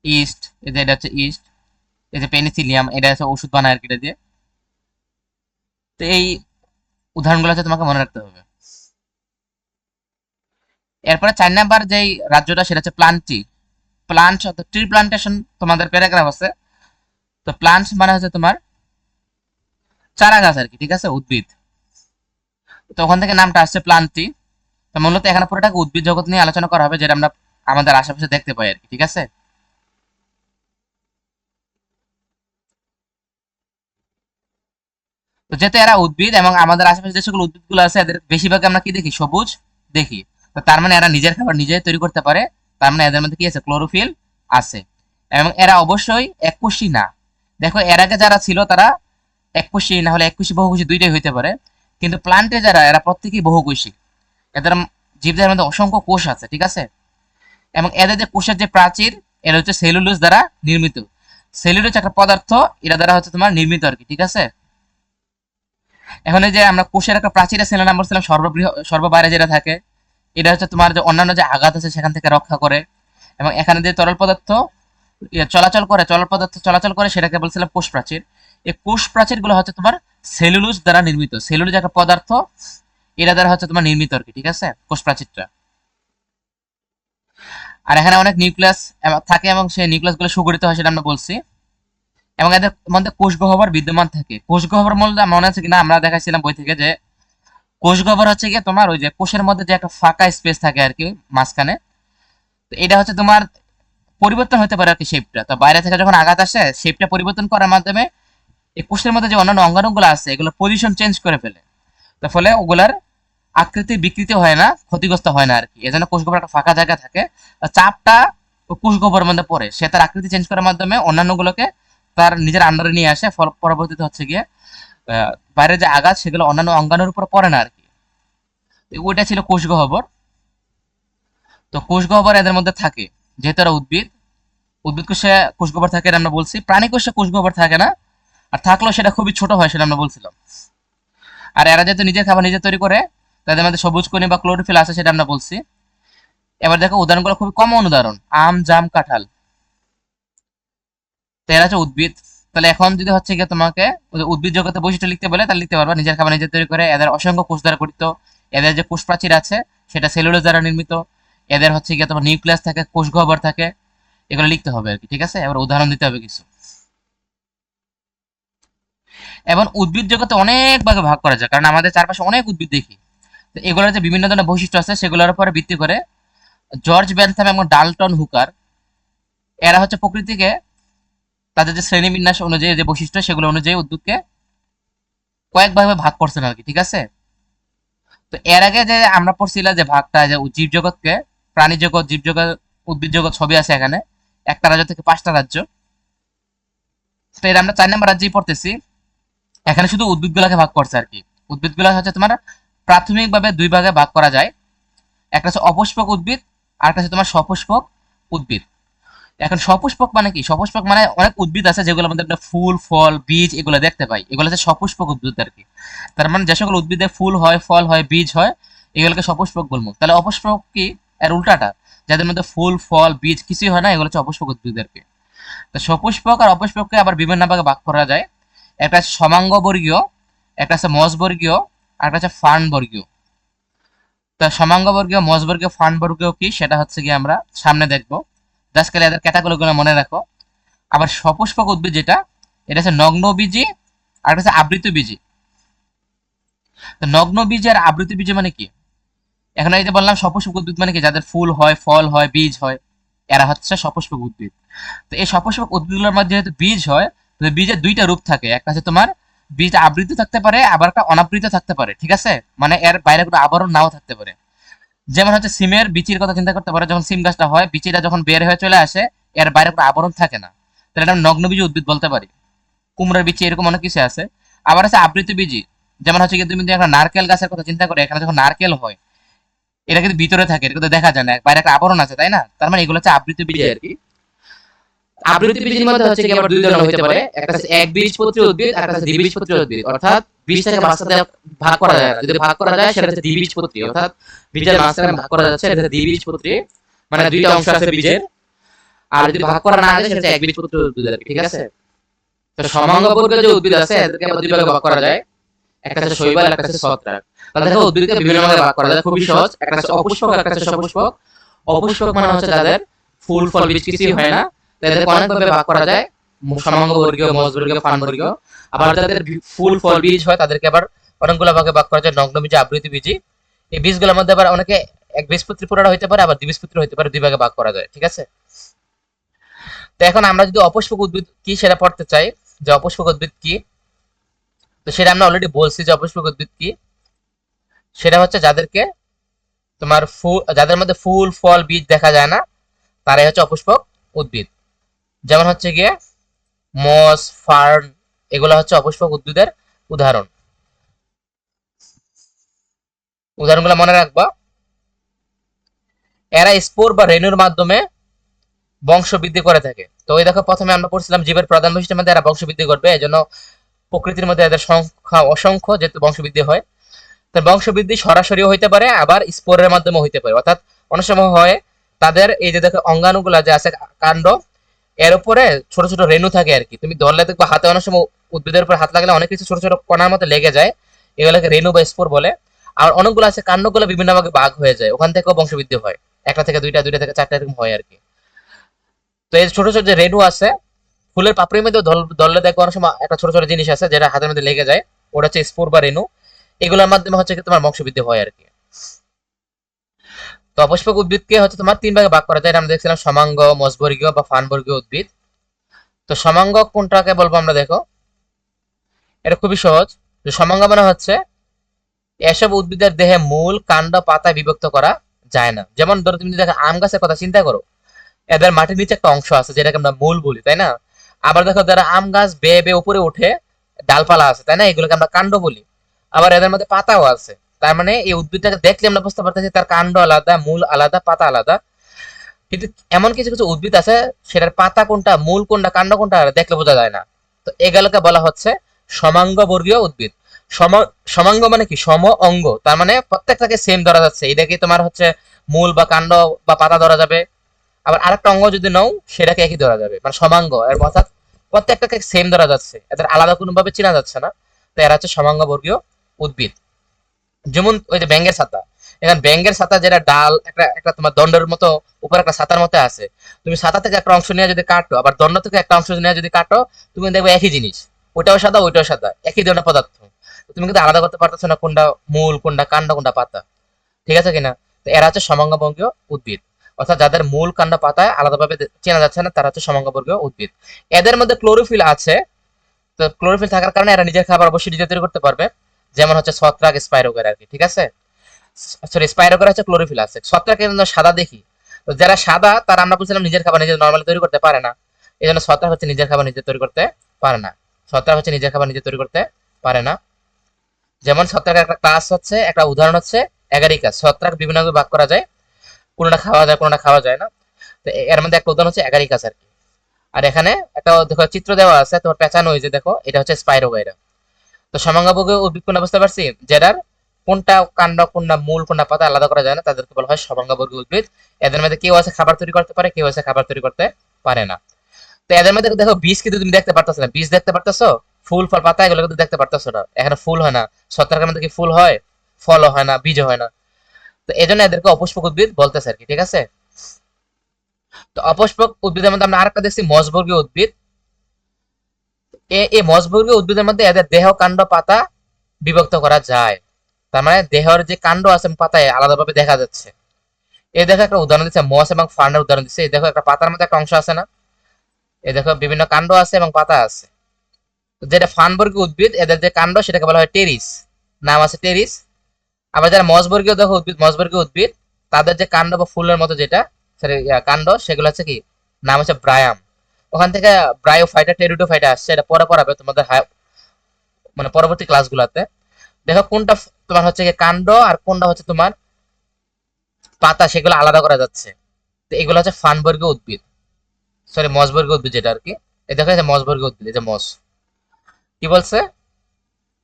ইস্ট, এই যে এটা হচ্ছে ইস্ট, এই যে পেনিসিলিয়াম, এটা হচ্ছে ওষুধ বানায় আর কি এটা দিয়ে। তো এই উদাহরণগুলো হচ্ছে তোমাকে মনে রাখতে হবে। এরপরে 4 নাম্বার যেই রাজ্যটা সেটা হচ্ছে প্লান্টি। প্লান্ট অর্থাৎ ট্রি প্লান্টেশন তোমাদের প্যারাগ্রাফ আছে। তো প্লান্ট মানে হচ্ছে তোমার চারা গাছ আর কি, ঠিক আছে, উদ্ভিদ। তো ওখান থেকে নামটা আসছে প্লান্টি। তো মূলত এখানে পুরোটাকে উদ্ভিদ জগৎ নিয়ে আলোচনা করা হবে, যেটা আমরা আমাদের আশেপাশে দেখতে পাই আর কি, ঠিক আছে। তো যেহেতু এরা উদ্ভিদ এবং আমাদের আশেপাশে যে সকল উদ্ভিদগুলো আছে এদের বেশিরভাগ আমরা কি দেখি, সবুজ দেখি। তো তার মানে এরা নিজের খাবার নিজেই তৈরি করতে পারে। তার মানে এদের মধ্যে কি আছে, ক্লোরোফিল আছে। এবং এরা অবশ্যই এককোষী না। দেখো এর আগে যারা ছিল তারা এককোষী না হলে এককোষী বহুকোষী দুইটাই হইতে পারে, কিন্তু প্লান্টে যারা এরা প্রত্যেকেই বহুকোষী। এদের জীবদের মধ্যে অসংখ্য কোষ আছে, ঠিক আছে। এবং এদের যে কোষের যে প্রাচীর, এটা হচ্ছে সেলুলোজ দ্বারা নির্মিত। সেলুলোজ একটা পদার্থ, এটা দ্বারা হচ্ছে তোমার নির্মিত আর কি, ঠিক আছে। এখন এই যে আমরা কোষের একটা প্রাচীর আছে না বলছিলাম, সর্ববাহিরে যেটা থাকে, এটা হচ্ছে তোমার যে অন্যান্য যে আঘাত আছে সেখান থেকে রক্ষা করে। এবং এখানে যে তরল পদার্থ চলাচল করে, তরল পদার্থ চলাচল করে, সেটাকে বলছিলাম কোষ প্রাচীর। এই কোষ প্রাচীর গুলো হচ্ছে তোমার সেলুলোজ দ্বারা নির্মিত। সেলুলোজ একটা পদার্থ, এটা দ্বারা হচ্ছে তোমার নির্মিত আর কি, ঠিক আছে, কোষ প্রাচীরটা। আর এখানে অনেক নিউক্লিয়াস থাকে এবং সেই নিউক্লিয়াস গুলো সুগঠিত হয়, সেটা আমরা বলছি। এবং এদের মধ্যে কোষ গহ্বর বিদ্যমান থাকে। কোষ গহ্বর মনে আছে কিনা, আমরা দেখাইছিলাম বই থেকে যে কোষ গহ্বর হচ্ছে গিয়ে তোমার ওই যে কোষের মধ্যে যে একটা ফাঁকা স্পেস থাকে আর কি মাঝখানে। তো এটা হচ্ছে তোমার পরিবর্তন হতে পারে আর কি শেপটা। তো বাইরে থেকে যখন আঘাত আসে শেপটা পরিবর্তন করার মাধ্যমে এই কোষের মধ্যে যে অন্যান্য অঙ্গাণুগুলো আছে এগুলো পজিশন চেঞ্জ করে ফেলে। তার ফলে ওগুলার আকৃতি বিকৃতি হয় না, ক্ষতিগ্রস্ত হয় না আর কি। এজন্য কোষ গহ্বর একটা ফাঁকা জায়গা থাকে। আর চাপটা কোষ গহ্বরের মধ্যে পড়ে, সে তার আকৃতি চেঞ্জ করার মাধ্যমে অন্যান্যগুলোকে তার নিজের আন্ডারে নিয়ে আসে। পরবর্তীতে হচ্ছে গিয়ে বাইরে যে আঘাত সেগুলো অন্যান্য অঙ্গাণুর উপর পড়ে না আর কি। ওইটা ছিল কোষ গহ্বর। তো কোষ গহ্বর এদের মধ্যে থাকে, যেহেতু এরা উদ্ভিদ, উদ্ভিদ কোষে কোষ গহ্বর থাকে এটা আমরা বলছি। প্রাণী কোষে কোষ গহ্বর থাকে না, আর থাকলেও সেটা খুবই ছোট হয়, সেটা আমরা বলছিলাম। আর এরা যেহেতু নিজের খাবার নিজে তৈরি করে, তাদের মধ্যে সবুজ কণি বা ক্লোরোফিল আছে, সেটা আমরা বলছি। এবার দেখো উদাহরণগুলো খুবই কমন উদাহরণ, আম, জাম, কাঁঠাল। তো এরা হচ্ছে উদ্ভিদ। তাহলে এখন যদি হচ্ছে গিয়ে তোমাকে উদ্ভিদ জগতে বৈশিষ্ট্য লিখতে বলে, তাহলে লিখতে পারবা নিজের খাবার নিজে তৈরি করে, এদের অসংখ্য কোষ দ্বারা গঠিত, এদের যে কোষ প্রাচীর আছে সেটা সেলুলোজ দ্বারা নির্মিত, এদের হচ্ছে গিয়ে তোমার নিউক্লিয়াস থাকে, কোষ গহ্বর থাকে, এগুলো লিখতে হবে আর কি, ঠিক আছে। এবার উদাহরণ দিতে হবে কিছু। এবং উদ্ভিদ জগতে অনেক ভাগে ভাগ করা যায়, কারণ আমাদের চারপাশে অনেক উদ্ভিদ দেখি। তো এগুলোর যে বিভিন্ন ধরনের বৈশিষ্ট্য আছে সেগুলোর উপরে ভিত্তি করে জর্জ বেন্থাম এবং ডাল্টন হুকার এরা হচ্ছে প্রকৃতিকে তাদের যে শ্রেণীবিন্যাস অনুযায়ী যে বৈশিষ্ট্য সেগুলো অনুযায়ী উদ্ভিদকে কয়েক ভাগে ভাগ করছেন আর কি, ঠিক আছে। তো এর আগে যে আমরা পড়ছিলাম যে ভাগটা, যে জীব জগৎকে প্রাণী জগৎ, জীব জগৎ, উদ্ভিদ জগৎ সবই আছে এখানে, একটা রাজ্য থেকে 5টা রাজ্য। তো এটা আমরা 4 নম্বর রাজ্যেই পড়তেছি। এখানে শুধু উদ্ভিদগুলোকে ভাগ করছে আর কি। উদ্ভিদগুলো হচ্ছে তোমার প্রাথমিকভাবে 2 ভাগে ভাগ করা যায়। একটা হচ্ছে অপুষ্পক উদ্ভিদ, আর একটা হচ্ছে তোমার সপুষ্পক উদ্ভিদ। এখন সপুষ্পক মানে কি? সপুষ্পক মানে অনেক উদ্ভিদ আছে যেগুলোর মধ্যে আমরা ফুল, ফল, বীজ এগুলো দেখতে পাই, এগুলো হচ্ছে সপুষ্পক উদ্ভিদ আর কি। তার মানে যে সকল উদ্ভিদে ফুল হয়, ফল হয়, বীজ হয়, এগুলোকে সপুষ্পক বলবো। তাহলে অপুষ্পক কি? এর উল্টাটা, যাদের মধ্যে ফুল, ফল, বীজ কিছুই হয় না, এগুলো হচ্ছে অপুষ্পক উদ্ভিদ আর কি। তো সপুষ্পক আর অপুষ্পককে আবার বিভিন্ন ভাগে ভাগ করা যায়। একটা হচ্ছে সমাঙ্গবর্গীয়, একটা হচ্ছে মজবর্গীয়, আর একটা হচ্ছে ফার্নবর্গীয়। তো সমাঙ্গবর্গীয়, মজবর্গীয়, ফার্নবর্গীয় কি সেটা হচ্ছে কি আমরা সামনে দেখবো। জাস্ট খালি এদের ক্যাটাগরি গুলো মনে রাখো। আবার সপুষ্পক উদ্ভিদ যেটা, এটা হচ্ছে নগ্নবীজি আর একটা হচ্ছে আবৃতবীজি। তো নগ্নবীজি আর আবৃতবীজি মানে কি? এখন এই যে বললাম সপুষ্পক উদ্ভিদ মানে কি, যাদের ফুল হয়, ফল হয়, বীজ হয়, এরা হচ্ছে সপুষ্পক উদ্ভিদ। তো এই সপুষ্পক উদ্ভিদগুলোর মধ্যে যেহেতু বীজ হয়, তো বীজের 2টা রূপ থাকে। একটা হচ্ছে তোমার বীজ আবৃত থাকতে পারে, আবার একটা অনাবৃত থাকতে পারে, ঠিক আছে। মানে এর বাইরে কোনো আবরণ নাও থাকতে পারে। যেমন হচ্ছে সিমের বিচির কথা চিন্তা করতে পারো, যখন সিম গাছটা হয় বিচিটা যখন বের হয়ে চলে আসে, এর বাইরে কোনো আবরণ থাকে না, তাহলে এটা নগ্নবীজি উদ্ভিদ বলতে পারি। কুমড়ার বিচি এরকম অনেক কিছু আছে। আবার আছে আবৃতবীজি, যেমন হচ্ছে কি তুমি যদি একটা নারকেল গাছের কথা চিন্তা করো, এখানে যখন নারকেল হয় এটা কিন্তু ভিতরে থাকে, এটা কিন্তু দেখা যায় না, বাইরে একটা আবরণ আছে, তাই না? তার মানে এগুলো হচ্ছে আবৃতবীজি আর কি। আবৃতবীজীর মধ্যে হচ্ছে কি আবার দুই ধরনের হতে পারে, একটা হচ্ছে একবীজপত্রী উদ্ভিদ আর একটা হচ্ছে দ্বিবীজপত্রী উদ্ভিদ। অর্থাৎ বীজটাকে মাঝখানে ভাগ করা যায় না, যদি ভাগ করা যায় সেটা হচ্ছে দ্বিবীজপত্রী, অর্থাৎ বীজের মাঝখানে ভাগ করা যাচ্ছে এটা হচ্ছে দ্বিবীজপত্রী, মানে দুইটা অংশ আছে বীজের। আর যদি ভাগ করা না যায় সেটা হচ্ছে একবীজপত্রী উদ্ভিদ আর কি, ঠিক আছে। তো সমাঙ্গবর্গীয় যে উদ্ভিদ আছে এদেরকে আবার দুই ভাগে ভাগ করা যায়, একটা হচ্ছে শৈবাল, একটা হচ্ছে ছত্রাক। তাহলে দেখো উদ্ভিদকে বিভিন্ন ভাগে ভাগ করা যায়, খুবই সহজ। একটা হচ্ছে অপুষ্পক, একটা হচ্ছে সপুষ্পক। অপুষ্পক মানে হচ্ছে যাদের ফুল ফল বীজ কিছুই হয় না, তাদেরকে অনেকভাবে ভাগ করা যায়, সমাঙ্গবর্গীয়, মধ্যবর্গীয়, ফানবর্গীয়। আবার যাদের ফুল ফল বীজ হয় তাদেরকে আবার অনেকগুলো ভাগে ভাগ করা যায়, নগ্নবীজি, আবৃতবীজি। এই বীজগুলোর মধ্যে আবার অনেকে একবীজপত্রী পুরাটা হইতে পারে, আবার দ্বিবীজপত্রী হইতে পারে, দুই ভাগে ভাগ করা যায়, ঠিক আছে। তো এখন আমরা যদি অপুষ্পক উদ্ভিদ কি সেটা পড়তে চাই, যে অপুষ্পক উদ্ভিদ কি, তো সেটা আমরা অলরেডি বলছি যে অপুষ্পক উদ্ভিদ কি। সেটা হচ্ছে যাদেরকে তোমার ফুল, যাদের মধ্যে ফুল ফল বীজ দেখা যায় না, তারাই হচ্ছে অপুষ্পক উদ্ভিদ। যেমন হচ্ছে গিয়ে মস, ফার্ন, এগুলো হচ্ছে অপুষ্পক উদ্ভিদের উদাহরণ। উদাহরণগুলো মনে রাখবা। এরা স্পোর বা রেণুর মাধ্যমে বংশবৃদ্ধি করে থাকে। তো ওই দেখো প্রথমে আমরা পড়ছিলাম জীবের প্রধান বৈশিষ্ট্যের মধ্যে এরা বংশবৃদ্ধি করবে, এজন্য প্রকৃতির মধ্যে এদের সংখ্যা অসংখ্য, যেহেতু বংশবৃদ্ধি হয়। তো বংশবৃদ্ধি সরাসরিও হইতে পারে, আবার স্পোরের মাধ্যমে হইতে পারে। অর্থাৎ অনেক সময় হয় তাদের এই যে দেখো অঙ্গাণুগুলা যে আছে কাণ্ড, এর উপরে ছোট ছোট রেণু থাকে আর কি। তুমি ধরলে দেখবো হাতে অনেক সময় উদ্ভিদের উপর হাত লাগলে অনেক কিছু ছোট ছোট কণার মতো লেগে যায়, এগুলোকে রেণু বা স্পোর বলে। আর অনেকগুলো আছে কাণ্ডগুলো বিভিন্ন ভাগে ভাগ হয়ে যায়, ওখান থেকেও বংশবৃদ্ধি হয়, একটা থেকে দুইটা, দুইটা থেকে চারটা, এরকম হয় আর কি। তো এই ছোট ছোট যে রেণু আছে ফুলের পাপড়ির মধ্যে ধরলে দেখো অনেক সময় একটা ছোট ছোট জিনিস আছে যেটা হাতের মধ্যে লেগে যায়, ওটা হচ্ছে স্পোর বা রেণু। এগুলোর মাধ্যমে হচ্ছে তোমার বংশবৃদ্ধি হয় আর কি। তো অপুষ্পক উদ্ভিদকে হচ্ছে তোমার তিন ভাগে ভাগ করা যায়, আমরা দেখছিলাম সমাঙ্গ, মধ্যবর্গীয় বা ফানবর্গীয় উদ্ভিদ। তো সমাঙ্গ কোনটাকে বলবো আমরা, দেখো এটা খুবই সহজ। যে সমাঙ্গ মানে হচ্ছে এসব উদ্ভিদের দেহে মূল, কাণ্ড, পাতায় বিভক্ত করা যায় না। যেমন ধরো তুমি যদি দেখো আম গাছের কথা চিন্তা করো, এদের মাটির নিচে একটা অংশ আছে যেটাকে আমরা মূল বলি, তাই না? আবার দেখো যারা আম গাছ বেয়ে বেয়ে উপরে উঠে ডালপালা আছে, তাই না, এগুলোকে আমরা কাণ্ড বলি। আবার এদের মধ্যে পাতাও আছে। তার মানে এই উদ্ভিদটাকে দেখলে আমরা বুঝতে পারতেছি তার কাণ্ড আলাদা, মূল আলাদা, পাতা আলাদা। কিন্তু এমন কিছু কিছু উদ্ভিদ আছে সেটার পাতা কোনটা, মূল কোনটা, কাণ্ড কোনটা দেখলে বোঝা যায় না। তো এগুলোকে বলা হচ্ছে সমাঙ্গ বর্গীয় উদ্ভিদ। সম সমাঙ্গ মানে কি, সম অঙ্গ, তার মানে প্রত্যেকটাকে সেম ধরা যাচ্ছে। এটাকে তোমার হচ্ছে মূল বা কাণ্ড বা পাতা ধরা যাবে। আবার আরেকটা অঙ্গ যদি নাও সেটাকে একই ধরা যাবে, মানে সমাঙ্গ। এর অর্থাৎ প্রত্যেকটাকে সেম ধরা যাচ্ছে, এদের আলাদা কোনোভাবে চেনা যাচ্ছে না। তো এরা হচ্ছে সমাঙ্গ বর্গীয় উদ্ভিদ। যেমন ওই যে ব্যাঙ্গের ছাতা, এখানে ব্যাঙ্গের ছাতা যেটা ডাল একটা একটা তোমার দণ্ডের মতো উপর একটা ছাতার মতো আছে, তুমি ছাতা থেকে একটা অংশ নিয়ে যদি কাটো, আবার দণ্ড থেকে একটা অংশ নিয়ে যদি কাটো, তুমি দেখবে একই জিনিস, ওইটাও সাদা ওইটাও সাদা, একই ধরনের পদার্থ। তুমি কিন্তু আলাদা করতে পারতেছো না কোনটা মূল, কোনটা কাণ্ড, কোনটা পাতা, ঠিক আছে কিনা? তো এরা হচ্ছে সমাঙ্গবর্গীয় উদ্ভিদ। অর্থাৎ যাদের মূল, কাণ্ড, পাতায় আলাদাভাবে চেনা যাচ্ছে না, তারা হচ্ছে সমাঙ্গবর্গীয় উদ্ভিদ। এদের মধ্যে ক্লোরোফিল আছে। তো ক্লোরোফিল থাকার কারণে এরা নিজের খাবার অবশ্যই নিজে তৈরি করতে পারবে। যেমন হচ্ছে ছত্রাক, স্পাইরোগার আর কি, ঠিক আছে। সরি, স্পাইরোগার হচ্ছে ক্লোরোফিল আছে, ছত্রাকের জন্য সাদা দেখি। তো যারা সাদা তারা আমরা বলছিলাম নিজের খাবার নিজে নর্মালি তৈরি করতে পারে না, এই জন্য ছত্রাক হচ্ছে নিজের খাবার নিজে তৈরি করতে পারে না। ছত্রাক হচ্ছে নিজের খাবার নিজে তৈরি করতে পারে না। যেমন ছত্রাকের একটা ক্লাস হচ্ছে, একটা উদাহরণ হচ্ছে এগারিকাস। ছত্রাক বিভিন্ন ভাগে ভাগ করা যায়, কোনটা খাওয়া যায়, কোনটা খাওয়া যায় না। তো এর মধ্যে একটা উদাহরণ হচ্ছে এগারিকাস আর কি। আর এখানে একটা দেখো চিত্র দেওয়া আছে, তোমার পেঁচানো হয়েছে, দেখো এটা হচ্ছে স্পাইরোগাইরা। তো সমাঙ্গবর্গীয় উদ্ভিদ কোনটা বুঝতে পারছি, যেটার কোনটা কাণ্ড, কোনটা মূল, কোনটা পাতা আলাদা করা যায় না, তাদেরকে বলা হয় সমাঙ্গবর্গীয় উদ্ভিদ। এদের মধ্যে কেউ আছে খাবার তৈরি করতে পারে, কেউ আছে খাবার তৈরি করতে পারে না। তো এদের মধ্যে দেখো বীজ কিন্তু তুমি দেখতে পারতেছো না, বীজ দেখতে পারতেছো, ফুল ফল পাতা এগুলো কিন্তু দেখতে পারতেছো না, এখানে ফুল হয় না। ছত্রাকের মধ্যে কি ফুল হয়, ফলও হয় না, বীজও হয় না। তো এই জন্য এদেরকে অপুষ্পক উদ্ভিদ বলতেছে আর কি, ঠিক আছে। তো অপুষ্পক উদ্ভিদের মধ্যে আমরা আরেকটা দেখছি মসবর্গীয় উদ্ভিদ। এই মসবর্গীয় উদ্ভিদের মধ্যে এদের দেহ, কাণ্ড, পাতা বিভক্ত করা যায়। তার মানে দেহের যে কাণ্ড আছে পাতায় আলাদাভাবে দেখা যাচ্ছে। এই দেখো একটা উদাহরণ দিচ্ছে, মস এবং ফার্নের উদাহরণ দিচ্ছে। এই দেখো একটা পাতার মধ্যে একটা অংশ আছে না, এই দেখো বিভিন্ন কাণ্ড আছে এবং পাতা আছে। যেটা ফানবর্গীয় উদ্ভিদ, এদের যে কাণ্ড সেটাকে বলা হয় টেরিস, নাম আছে টেরিস। আবার যারা মসবর্গীয় দেখো উদ্ভিদ, মসবর্গীয় উদ্ভিদ, তাদের যে কাণ্ড বা ফুলের মতো যেটা কাণ্ড, সেগুলো হচ্ছে কি, নাম হচ্ছে ব্রায়াম। ওখান থেকে ব্রায়োফাইটা, টেরিডোফাইটা আসছে, এটা পরে পড়াবে তোমাদের মানে পরবর্তী ক্লাসগুলোতে। দেখো কোনটা তোমার হচ্ছে কাণ্ড আর কোনটা হচ্ছে তোমার পাতা, সেগুলো আলাদা করা যাচ্ছে। তো এগুলো হচ্ছে ফানবর্গীয় উদ্ভিদ। সরি মসবর্গীয় উদ্ভিদ যেটা আর কি, এই দেখো এই যে মসবর্গীয় উদ্ভিদ, এই যে মস, কি বলছে,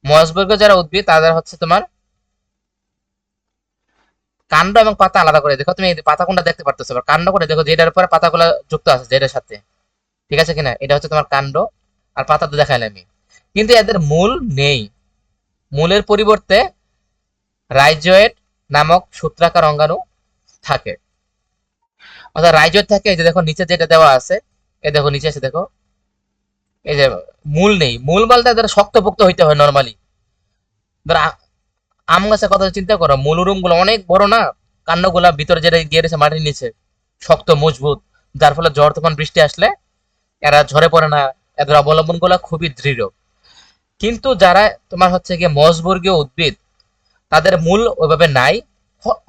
মসবর্গীয় যারা উদ্ভিদ তাদের হচ্ছে তোমার কাণ্ড এবং পাতা আলাদা করে। দেখো তুমি এই পাতা কোনটা দেখতে পারতেছো, এবার কাণ্ড করে দেখো যেটার উপরে পাতাগুলো যুক্ত আছে যেটার সাথে, ঠিক আছে কিনা, এটা হচ্ছে তোমার কাণ্ড, আর পাতা তো দেখাইলে আমি, কিন্তু এদের মূল নেই। মূলের পরিবর্তে রাইজোয়েট নামক সূত্রাকার অঙ্গাণু থাকে, অর্থাৎ রাইজোয়েট থাকে। এই যে দেখো নিচে যেটা দেওয়া আছে, এই দেখো নিচে আছে দেখো, এই যে মূল নেই। মূল বলতে এদের শক্তপোক্ত হইতে হয় নর্মালি। ধরো আম গাছের কথা চিন্তা করো, মূলরুম গুলো অনেক বড় না, কাণ্ড গুলা ভিতরে যেটা গিয়ে রয়েছে মাটির নিচে, শক্ত মজবুত, যার ফলে ঝড় তুফান বৃষ্টি আসলে এরা ঝরে পড়ে না, এদের অবলম্বন গুলা খুবই দৃঢ়। কিন্তু যারা তোমার হচ্ছে গিয়ে মসবর্গীয় উদ্ভিদ, তাদের মূল ওইভাবে নাই,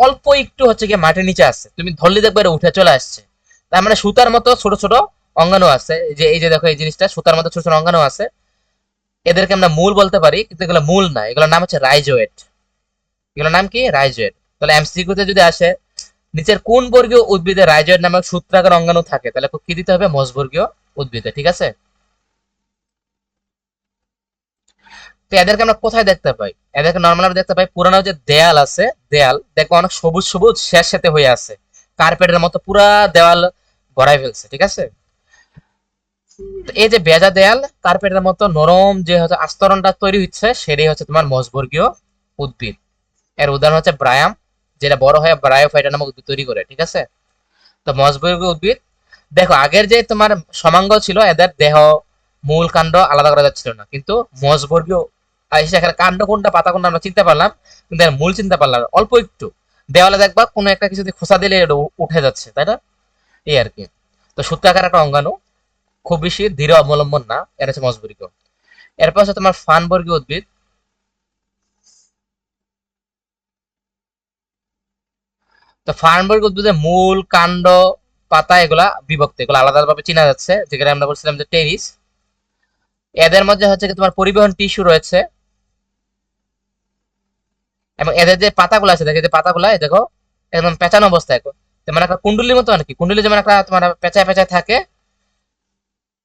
অল্প একটু হচ্ছে গিয়ে মাটির নিচে আছে, তুমি ধরলে দেখবে এটা উঠে চলে আসছে। তার মানে সুতার মতো ছোট ছোট অঙ্গাণু আছে, এই যে দেখো এই জিনিসটা সুতার মতো ছোট ছোট অঙ্গাণু আছে, এদেরকে আমরা মূল বলতে পারি, কিন্তু এগুলো মূল না, এগুলোর নাম হচ্ছে রাইজোয়েট। এগুলোর নাম কি? রাইজোয়েট। তাহলে এমসিকিউ তে যদি আসে নিচের কোন বর্গীয় উদ্ভিদে রাইজোয়েট নামক সূত্রাকার অঙ্গাণু থাকে, তাহলে কি দিতে হবে? মসবর্গীয় উদ্ভিদে, ঠিক আছে। তো এদেরকে আমরা কোথায় দেখতে পাই? এদেরকে নর্মাল আমরা দেখতে পাই পুরানো যে দেয়াল আছে, দেয়াল দেখবো অনেক সবুজ সবুজ শেষ সাথে হয়ে আছে, কার্পেটের মতো পুরা দেওয়াল গড়াই ফেলছে, ঠিক আছে। তো এই যে ভেজা দেয়াল কার্পেটের মতো নরম যে হচ্ছে আস্তরণটা তৈরি হচ্ছে, সেটাই হচ্ছে তোমার মসবর্গীয় উদ্ভিদ। এর উদাহরণ হচ্ছে ব্রায়াম, যেটা বড় হয়ে ব্রায়োফাইটা নামক উদ্ভিদ তৈরি করে, ঠিক আছে। তো মসবর্গীয় উদ্ভিদ দেখো আগের যে তোমার সমাঙ্গ ছিল, এদের দেহ মূল কাণ্ড আলাদা করা যাচ্ছিল না, কিন্তু মসবর্গীয় এসে এখানে কাণ্ড কোনটা পাতা কোনটা আমরা চিনতে পারলাম, কিন্তু এর মূল চিনতে পারলাম না। অল্প একটু দেওয়ালে দেখবা কোনো একটা কিছু দিয়ে খোসা দিলে এটা উঠে যাচ্ছে, তাই না? এই আর কি। তো সূত্রাকার একটা অঙ্গাণু, খুব বেশি ধীরে অবলম্বন না, এটা হচ্ছে মসবর্গীয়। এরপর হচ্ছে তোমার ফানবর্গীয় উদ্ভিদ। তো ফার্নবর্গ উদ্ভিদের মূল কাণ্ড পাতা এগুলা বিভক্ত, এগুলো আলাদাভাবে চেনা যাচ্ছে, যেখানে আমরা বলছিলাম যে টেরিস। এদের মধ্যে হচ্ছে কি তোমার পরিবহন টিস্যু রয়েছে, এবং এদের যে পাতাগুলো আছে, দেখো যে পাতাগুলা এই দেখো একদম পেঁচানো অবস্থায়, মানে একটা কুণ্ডলির মতো আর কি, কুণ্ডলি যেমন একটা তোমার পেঁচায় পেঁচায় থাকে,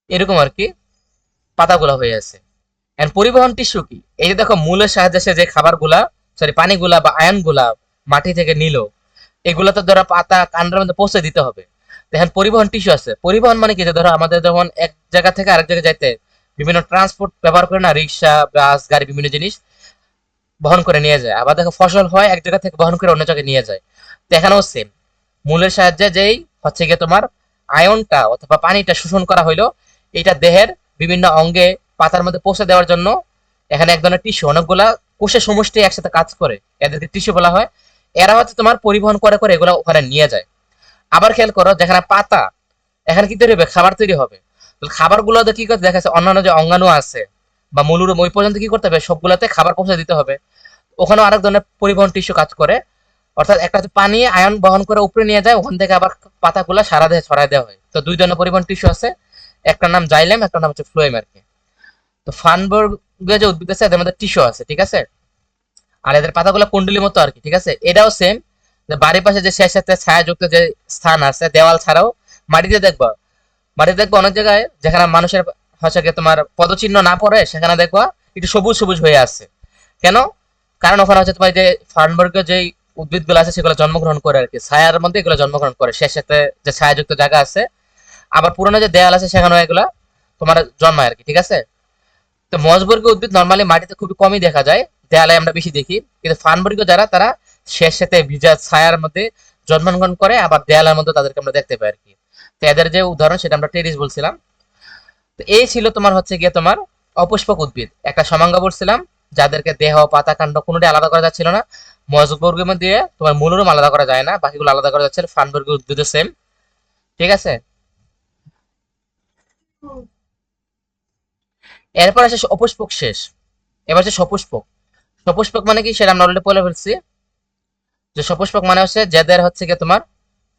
এরকম আর কি পাতাগুলা হয়ে আছে। এন্ড পরিবহন টিস্যু কি? এই যে দেখো মূলের সাহায্যে সে যে খাবারগুলা, সরি পানিগুলা বা আয়নগুলা মাটি থেকে নিল, এগুলো তো ধরো পাতা কাণ্ডের মধ্যে পৌঁছে দিতে হবে। দেখেন পরিবহন টিস্যু আছে। পরিবহন মানে কি? যে ধরো আমাদের যখন এক জায়গা থেকে আরেক জায়গায় যাইতে বিভিন্ন ট্রান্সপোর্ট ব্যবহার করে না, রিক্সা, বাস, গাড়ি, বিভিন্ন জিনিস বহন করে নিয়ে যায়। আবার দেখো ফসল হয় এক জায়গা থেকে বহন করে অন্য জায়গায় নিয়ে যায়। তো এখানেও সেম, মূলের সাহায্যে যেই হচ্ছে গিয়ে তোমার আয়নটা অথবা পানিটা শোষণ করা হইলো, এটা দেহের বিভিন্ন অঙ্গে পাতার মধ্যে পৌঁছে দেওয়ার জন্য এখানে এক ধরনের টিস্যু, অনেকগুলা কোষের সমষ্টি একসাথে কাজ করে, এদেরকে টিস্যু বলা হয়। এরা হচ্ছে তোমার পরিবহন করে করে এগুলো ওখানে নিয়ে যায়। আবার খেয়াল করো, যেখানে পাতা, এখানে কি তৈরি হবে? খাবার তৈরি হবে। তাহলে খাবারগুলো কি করতে দেখা যাচ্ছে অন্যান্য যে অঙ্গাণু আছে বা মূলরূপ, ওই পর্যন্ত কি করতে হবে? সবগুলোতে খাবার পৌঁছে দিতে হবে। ওখানেও আরেক ধরনের পরিবহন টিস্যু কাজ করে, অর্থাৎ একটা হচ্ছে পানি আয়ন বহন করে উপরে নিয়ে যায়, ওখান থেকে আবার পাতাগুলো সারা দেহে ছড়াই দেওয়া হয়। তো দুই ধরনের পরিবহন টিস্যু আছে, একটার নাম জাইলেম, একটার নাম হচ্ছে ফ্লোয়েম আর কি। তো ফানবার্গের যে উদ্ভিদ আছে এদের মধ্যে টিস্যু আছে, ঠিক আছে। আর এদের পাতাগুলো কুণ্ডলির মতো আর কি, ঠিক আছে। এটাও সেম, যে বাড়ির পাশে যে শেষ সাথে ছায়াযুক্ত যে স্থান আছে দেওয়াল ছাড়াও মাটিতে দেখবা, মাটিতে দেখবা অনেক জায়গায় যেখানে মানুষের হচ্ছে গিয়ে তোমার পদচিহ্ন না পড়ে, সেখানে দেখবা একটু সবুজ সবুজ হয়ে আছে। কেন? কারণ ওখানে হচ্ছে তোমার যে ফার্নবার্গের যে উদ্ভিদগুলো আছে সেগুলো জন্মগ্রহণ করে আর কি, ছায়ার মধ্যে এগুলো জন্মগ্রহণ করে, শেষ সাথে যে ছায়াযুক্ত জায়গা আছে। আবার পুরোনো যে দেয়াল আছে সেখানেও এগুলা তোমার জন্মায় আর কি, ঠিক আছে। তো মজবর্গীয় উদ্ভিদ নর্মালি মাটিতে খুবই কমই দেখা যায়, দেয়ালে আমরা বেশি দেখি। কিন্তু ফানবর্গীয় যারা, তারা শেষ সাথে ভিজা ছায়ার মধ্যে জন্মগ্রহণ করে, আবার দেয়ালের মধ্যে তাদেরকে আমরা দেখতে পাই আর কি। তো এদের যে উদাহরণ সেটা আমরা টেরিস বলছিলাম। তো এই ছিল তোমার হচ্ছে গিয়ে তোমার অপুষ্পক উদ্ভিদ, একটা সমাঙ্গ বলছিলাম, যাদেরকে দেহ পাতা কাণ্ড কোনোটাই আলাদা করা যাচ্ছিল না। মজবর্গের মধ্যে তোমার মূলরূপ আলাদা করা যায় না, বাকিগুলো আলাদা করা যাচ্ছে। ফানবর্গীয় উদ্ভিদও সেম, ঠিক আছে। এরপর আসে অপুষ্পক শেষ, এবার হচ্ছে সপুষ্পক। সপুষ্পক মানে কি সেটা আমরা অলরেডি বলে ফেলছি, যে সপুষ্পক মানে হচ্ছে যাদের হচ্ছে গিয়ে তোমার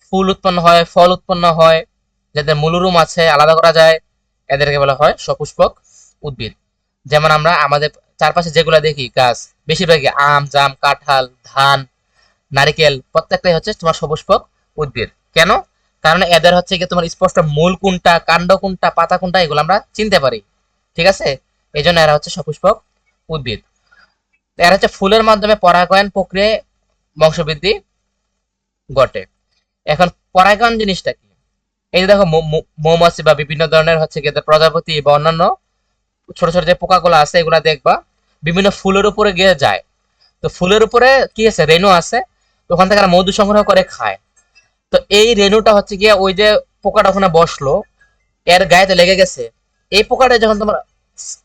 ফুল উৎপন্ন হয়, ফল উৎপন্ন হয়, যাদের মূলরুম আছে আলাদা করা যায়, এদেরকে বলা হয় সপুষ্পক উদ্ভিদ। যেমন আমরা আমাদের চারপাশে যেগুলো দেখি গাছ, বেশিরভাগই আম, জাম, কাঁঠাল, ধান, নারিকেল, প্রত্যেকটাই হচ্ছে তোমার সপুষ্পক উদ্ভিদ। কেন? কারণ এদের হচ্ছে কি তোমার স্পষ্ট মূল কোনটা, কাণ্ড কোনটা, পাতা কোনটা, এগুলো আমরা চিনতে পারি। ঠিক আছে, এই জন্য এরা হচ্ছে সপুষ্পক উদ্ভিদ। এরা হচ্ছে ফুলের মাধ্যমে পরাগায়ন প্রক্রিয়ায় বংশবৃদ্ধি ঘটে। এখন পরাগায়ন জিনিসটা কি? এই যে দেখো মৌমাছি বা বিভিন্ন ধরনের হচ্ছে কি প্রজাপতি বা অন্যান্য ছোট ছোট যে পোকাগুলো আছে এগুলা দেখবা বিভিন্ন ফুলের উপরে গিয়ে যায়। তো ফুলের উপরে কি আছে, রেণু আছে, তো ওখান থেকে মধু সংগ্রহ করে খায়। তো এই রেণুটা হচ্ছে গিয়ে ওই যে পোকাটা ওখানে বসলো, এর গায়েতে লেগে গেছে। এই পোকাটা যখন তোমার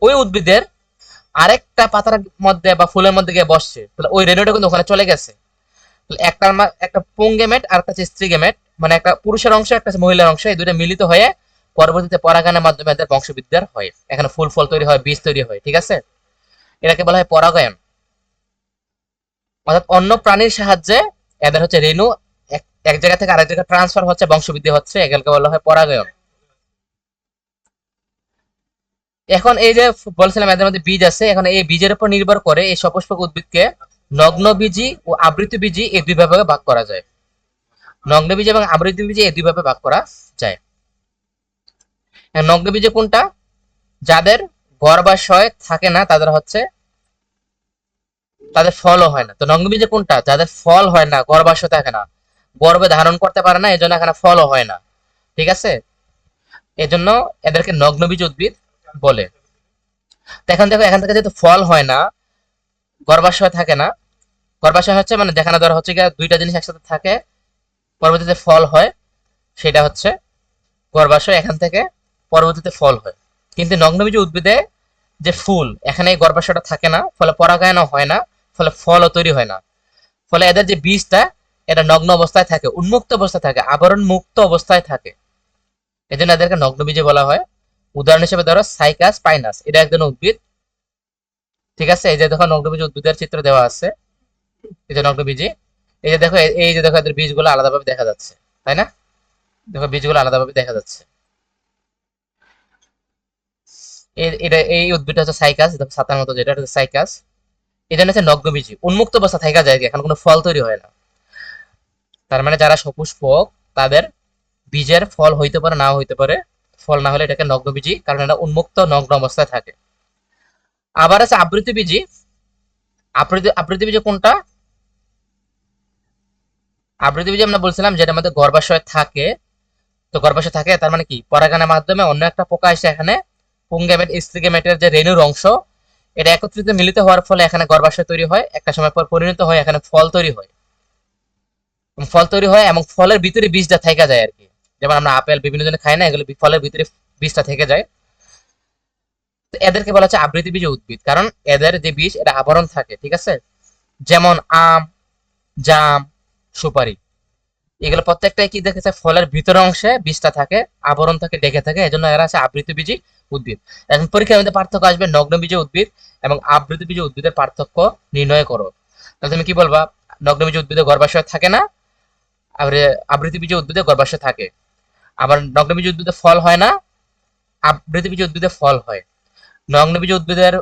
ওই উদ্ভিদের আরেকটা পাতার মধ্যে বা ফুলের মধ্যে গিয়ে বসছে, তাহলে ওই রেণুটা কিন্তু ওখানে চলে গেছে। একটা একটা পুংগেমেট আর একটা স্ত্রী গেমেট, মানে একটা পুরুষের অংশ একটা মহিলার অংশ, এই দুটো মিলিত হয়ে পরবর্তীতে পরাগায়নের মাধ্যমে এদের বংশবৃদ্ধি হয়, এখানে ফুল ফল তৈরি হয়, বীজ তৈরি হয়। ঠিক আছে, এটাকে বলা হয় পরাগায়ন। অর্থাৎ অন্য প্রাণীর সাহায্যে এদের হচ্ছে রেণু এক এক জায়গা থেকে আরেক জায়গায় ট্রান্সফার হচ্ছে, বংশবৃদ্ধি হচ্ছে, এগুলোকে বলা হয় পরাগায়ন। এখন এই যে বলছিলাম এদের মধ্যে বীজ আছে, এখন এই বীজের উপর নির্ভর করে এই সপুষ্পক উদ্ভিদকে নগ্নবীজি ও আবৃতবীজি এই দুই ভাগে ভাগ করা যায়। নগ্নবীজি এবং আবৃতবীজি এই দুই ভাবে ভাগ করা যায়। নগ্নবীজি কোনটা? যাদের গর্ভাশয় থাকে না, তাদের হচ্ছে তাদের ফলও হয় না। তো নগ্নবীজি কোনটা? যাদের ফল হয় না, গর্ভাশয় থাকে না, গর্ভে ধারণ করতে পারে না, এই জন্য এখানে ফলও হয় না। ঠিক আছে, এজন্য এদেরকে নগ্নবীজ উদ্ভিদ বলে। তো এখন দেখো, এখান থেকে যেহেতু ফল হয় না, গর্ভাশয় থাকে না, গর্ভাশয় হচ্ছে মানে যেখানে ধরো হচ্ছে গিয়ে দুইটা জিনিস একসাথে থাকে, পরবর্তীতে ফল হয়, সেটা হচ্ছে গর্ভাশয়। এখান থেকে পরবর্তীতে ফল হয়। কিন্তু নগ্নবীজ উদ্ভিদে যে ফুল, এখানে এই গর্ভাশয়টা থাকে না, ফলে পরাগায়নও হয় না, ফলে ফলও তৈরি হয় না। ফলে এদের যে বীজটা, এটা নগ্ন অবস্থায় থাকে, উন্মুক্ত অবস্থায় থাকে, আবরণ মুক্ত অবস্থায় থাকে, এজন্য এদেরকে নগ্নবীজি বলা হয়। উদাহরণ হিসেবে ধরো সাইকাস পাইনাস, এটা একজন উদ্ভিদ। ঠিক আছে, এই যে দেখো নগ্নবীজি উদ্ভিদের চিত্র দেওয়া আছে, এই যে নগ্নবীজি। এই যে দেখো, এই যে দেখো এদের বীজগুলো আলাদাভাবে দেখা যাচ্ছে, তাই না? দেখো বীজগুলো আলাদাভাবে দেখা যাচ্ছে। এটা এই উদ্ভিদটা হচ্ছে সাইকাস, দেখো ছাতার মতো, যেটা হচ্ছে সাইকাস। এটা হচ্ছে নগ্নবীজি, উন্মুক্ত অবস্থা থাকা যায়, এখন কোনো ফল তৈরি হয় না। তার মানে যারা সপুষ্পক, তাদের বীজের ফল হইতে পারে, নাও হইতে পারে। ফল না হলে এটাকে নগ্নবীজি, কারণ এটা উন্মুক্ত নগ্ন অবস্থায় থাকে। আবার আছে আবৃতবীজি। আবৃতবীজি কোনটা? আবৃতবীজি আমরা বলছিলাম যেটার মধ্যে গর্ভাশয় থাকে। তো গর্ভাশয় থাকে তার মানে কি, পরাগায়নের মাধ্যমে অন্য একটা পোকা এসে এখানে পুংগেমেট স্ত্রীগেমেটের যে রেণুর অংশ, এটা একত্রিত মিলিত হওয়ার ফলে এখানে গর্ভাশয় তৈরি হয়, একটা সময় পর পরিণত হয় এখানে ফল তৈরি হয়। ফল তৈরি হয় এবং ফলের ভিতরে বীজটা থেকে যায় আর কি। যেমন আমরা আপেল বিভিন্ন জনে খাই না, এগুলো ফলের ভিতরে বীজটা থেকে যায়। তো এদেরকে বলা হচ্ছে আবৃতবীজী উদ্ভিদ, কারণ এদের যে বীজ, এটা আবরণ থাকে। ঠিক আছে, যেমন আম, জাম, সুপারি, এগুলো প্রত্যেকটাই কি দেখেছে, ফলের ভিতর অংশে বীজটা থাকে, আবরণ থাকে, ডেকে থাকে, এজন্য এরা আছে আবৃতবীজী উদ্ভিদ। এখন পরীক্ষার মধ্যে পার্থক্য আসবে, নগ্নবীজী উদ্ভিদ এবং আবৃতবীজী উদ্ভিদের পার্থক্য নির্ণয় করো। তাহলে তুমি কি বলবা? নগ্নবীজী উদ্ভিদে গর্ভাশয় থাকে না, আর আবৃতবীজী উদ্ভিদে গর্ভাশয় থাকে। আবার নগ্নবীজী উদ্ভিদে ফল হয় না, আবৃতবীজী উদ্ভিদে ফল হয়। নগ্নবীজী উদ্ভিদের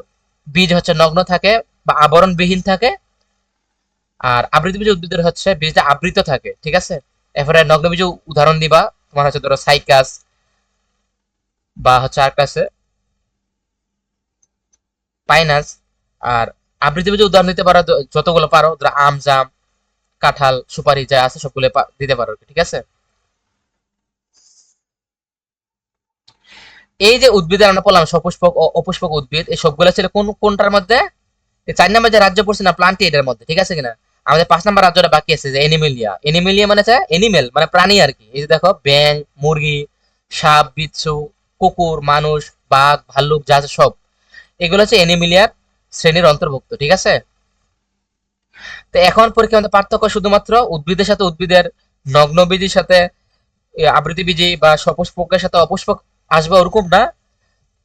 বীজ হচ্ছে নগ্ন থাকে বা আবরণবিহীন থাকে, আর আবৃতবীজী উদ্ভিদের হচ্ছে বীজটা আবৃত থাকে। ঠিক আছে, এরপরে নগ্নবীজ উদাহরণ দিবা, তোমার হচ্ছে ধরো সাইকাস, বা হচ্ছে আর কাছে পাইনাস। আর আবৃতবীজ উদাহরণ দিতে পারো যতগুলো পারো, ধরো আম, জাম, কাঁঠাল, সুপারি, যা আছে সবগুলো দিতে পারো। ঠিক আছে, এই যে উদ্ভিদের আমরা বললাম সপুষ্পক ও অপুষ্পক উদ্ভিদ, এই সবগুলো ছিল কোন কোনটার মধ্যে? এই 4 নাম্বার যে রাজ্য পড়ছে না, প্লান্টি, এটার মধ্যে। ঠিক আছে কিনা? আমাদের 5 নাম্বার রাজ্যটা বাকি আছে, যে এনিমেলিয়া। এনিমেলিয়া মানে হচ্ছে এনিমেল মানে প্রাণী আর কি। এই যে দেখো ব্যাং, মুরগি, সাপ, বিচ্ছু, কুকুর, মানুষ, বাঘ, ভাল্লুক, যা আছে সব, এগুলো হচ্ছে এনিমেলিয়ার শ্রেণীর অন্তর্ভুক্ত। ঠিক আছে, তো এখন পরীক্ষার মধ্যে পার্থক্য শুধুমাত্র উদ্ভিদের সাথে উদ্ভিদের, নগ্নবীজির সাথে আবৃতবীজি বা সপুষ্পকের সাথে অপুষ্পক আসবে ওরকম না,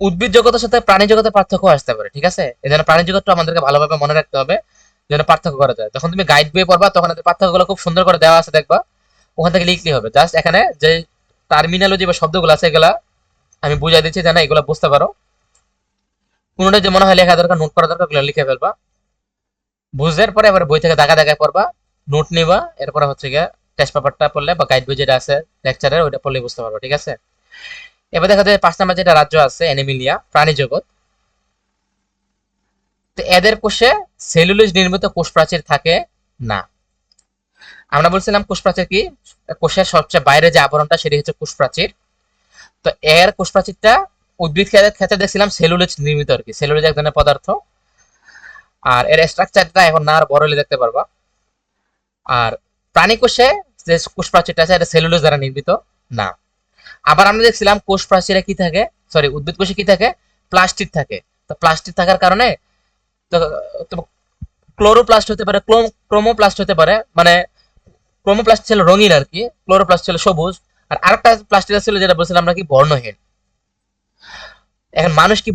উদ্ভিদ জগতের সাথে প্রাণী জগতের পার্থক্য আসতে পারে। ঠিক আছে, এই জন্য প্রাণী জগৎটা আমাদেরকে ভালোভাবে মনে রাখতে হবে, যেন পার্থক্য করা যায়। যখন তুমি গাইড বই পড়বা, তখন এদের পার্থক্যগুলো খুব সুন্দর করে দেওয়া আছে, দেখবা, ওখান থেকে লিখতে হবে। জাস্ট এখানে যে টার্মিনোলজি বা শব্দগুলো আছে, এগুলা আমি বুঝাই দিচ্ছি, যেন এগুলো বুঝতে পারো। কোনোটা যে মনে হয় লেখা দরকার, নোট করা দরকার, ওগুলো লিখে ফেলবা। বুঝার পরে এবার বই থেকে দাগা দাগায় পড়বা, নোট নিবা, এরপরে হচ্ছে গিয়ে টেস্ট পেপারটা পড়লে বা গাইড বই যেটা আছে লেকচারের ওইটা পড়লে বুঝতে পারবো, ঠিক আছে। এবার দেখা যায় 5 নম্বর যেটা রাজ্য আছে অ্যানিমিলিয়া, প্রাণী জগৎ। তো এদের কোষে সেলুলোজ নির্মিত কোষ প্রাচীর থাকে না। আমরা বলছিলাম কোষ প্রাচীর কি, কোষের সবচেয়ে বাইরে যে আবরণটা সেটি হচ্ছে কোষ প্রাচীর। তো এর কোষ প্রাচীরটা উদ্ভিদ ক্ষেত্রে দেখছিলাম সেলুলোজ নির্মিত আর কি, সেলুলোজ এক ধরনের পদার্থ। আর এর স্ট্রাকচারটা এখন না আর বড় হলে দেখতে পারবা। আর প্রাণী কোষে যে কোষ প্রাচীরটা আছে এটা সেলুলোজ দ্বারা নির্মিত না। আবার আমরা দেখছিলাম কোষ প্রাচীরে কি থাকে, সরি উদ্ভিদ কোষে কি থাকে, প্লাস্টিক থাকে। তো প্লাস্টিক থাকার কারণে তো তো ক্লোরোপ্লাস্ট হতে পারে, ক্রোমোপ্লাস্ট হতে পারে, মানে ক্রোমোপ্লাস্ট ছিল রঙিন আর কি, ক্লোরোপ্লাস্ট ছিল সবুজ। আর আরেকটা প্লাস্টিক ছিল যেটা বলছিলাম আমরা কি বর্ণহীন। এখন মানুষ কি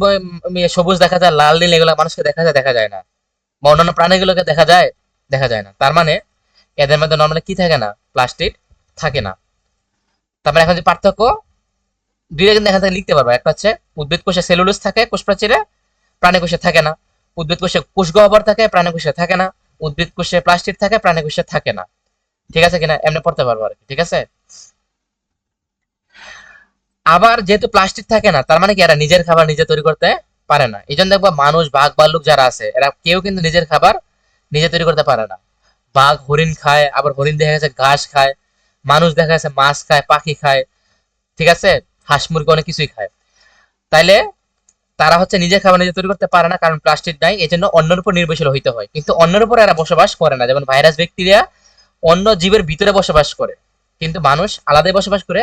সবুজ দেখা যায়, লাল নীল এগুলো মানুষকে দেখা যায়, দেখা যায় না। বা অন্যান্য প্রাণীগুলোকে দেখা যায়, দেখা যায় না। তার মানে এদের মধ্যে নর্মালি কি থাকে না, প্লাস্টিক থাকে না। তারপরে এখন যে পার্থক্য দুইটা কিন্তু এখান থেকে লিখতে পারবো, একটা হচ্ছে উদ্ভিদ কোষে সেলুলোজ থাকে কোষ প্রাচীরে, প্রাণী কোষে থাকে না। উদ্ভিদ কোষে কোষ গহ্বর থাকে, প্রাণী কোষে থাকে না। উদ্ভিদ কোষে প্লাস্টিক থাকে, প্রাণী কোষে থাকে না। ঠিক আছে কিনা, এমনি পড়তে পারবো আর কি, ঠিক আছে। আবার যেহেতু প্লাস্টিক থাকে না, তার মানে কি এরা নিজের খাবার নিজে তৈরি করতে পারে না। এই জন্য দেখবো মানুষ, বাঘ, ভাল্লুক যারা আছে এরা কেউ কিন্তু নিজের খাবার নিজে তৈরি করতে পারে না। বাঘ হরিণ খায়, আবার হরিণ দেখা গেছে ঘাস খায়, মানুষ দেখা গেছে মাছ খায়, পাখি খায়, ঠিক আছে, হাঁস মুরগি অনেক কিছুই খায়। তাইলে তারা হচ্ছে নিজের খাবার নিজে তৈরি করতে পারে না, কারণ প্লাস্টিক নাই, এই জন্য অন্যের উপর নির্ভরশীল হইতে হয়। কিন্তু অন্যের উপর এরা বসবাস করে না, যেমন ভাইরাস ব্যাকটেরিয়া অন্য জীবের ভিতরে বসবাস করে, কিন্তু মানুষ আলাদাই বসবাস করে।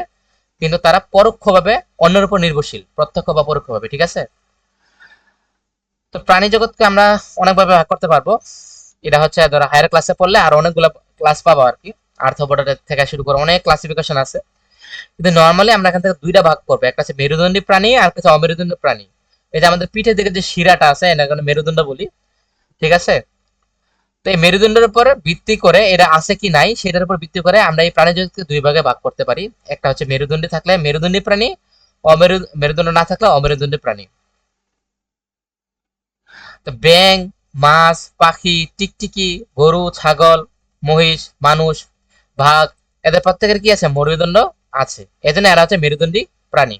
কিন্তু তারা পরোক্ষভাবে অন্যের উপর নির্ভরশীল, প্রত্যক্ষ বা পরোক্ষভাবে, ঠিক আছে। তো প্রাণী জগৎকে আমরা অনেকভাবে ভাগ করতে পারবো। এটা হচ্ছে ধরো হায়ার ক্লাসে পড়লে আর অনেকগুলো ক্লাস পাবো আর কি, আর্থ্রোপোডা থেকে শুরু করে অনেক ক্লাসিফিকেশন আছে। কিন্তু নর্মালি আমরা এখান থেকে দুইটা ভাগ করবো, একটা হচ্ছে মেরুদণ্ডী প্রাণী আর একটা হচ্ছে অমেরুদণ্ডী প্রাণী। এই যে আমাদের পিঠের দিকে যে শিরাটা আছে এটা মেরুদণ্ড বলি, ঠিক আছে। তো এই মেরুদণ্ডের উপর ভিত্তি করে এটা আছে কি নাই সেটার উপর ভিত্তি করে আমরা এই প্রাণী জগৎকে দুই ভাগে ভাগ করতে পারি। একটা হচ্ছে মেরুদণ্ডী থাকলে মেরুদণ্ডী প্রাণী, মেরুদণ্ড না থাকলে অমেরুদণ্ডী প্রাণী। তো ব্যাং, মাছ, পাখি, টিকটিকি, গরু, ছাগল, মহিষ, মানুষ, বাঘ, এদের প্রত্যেকের কি আছে, মেরুদণ্ড আছে। এজন্য এরা হচ্ছে মেরুদণ্ডী প্রাণী।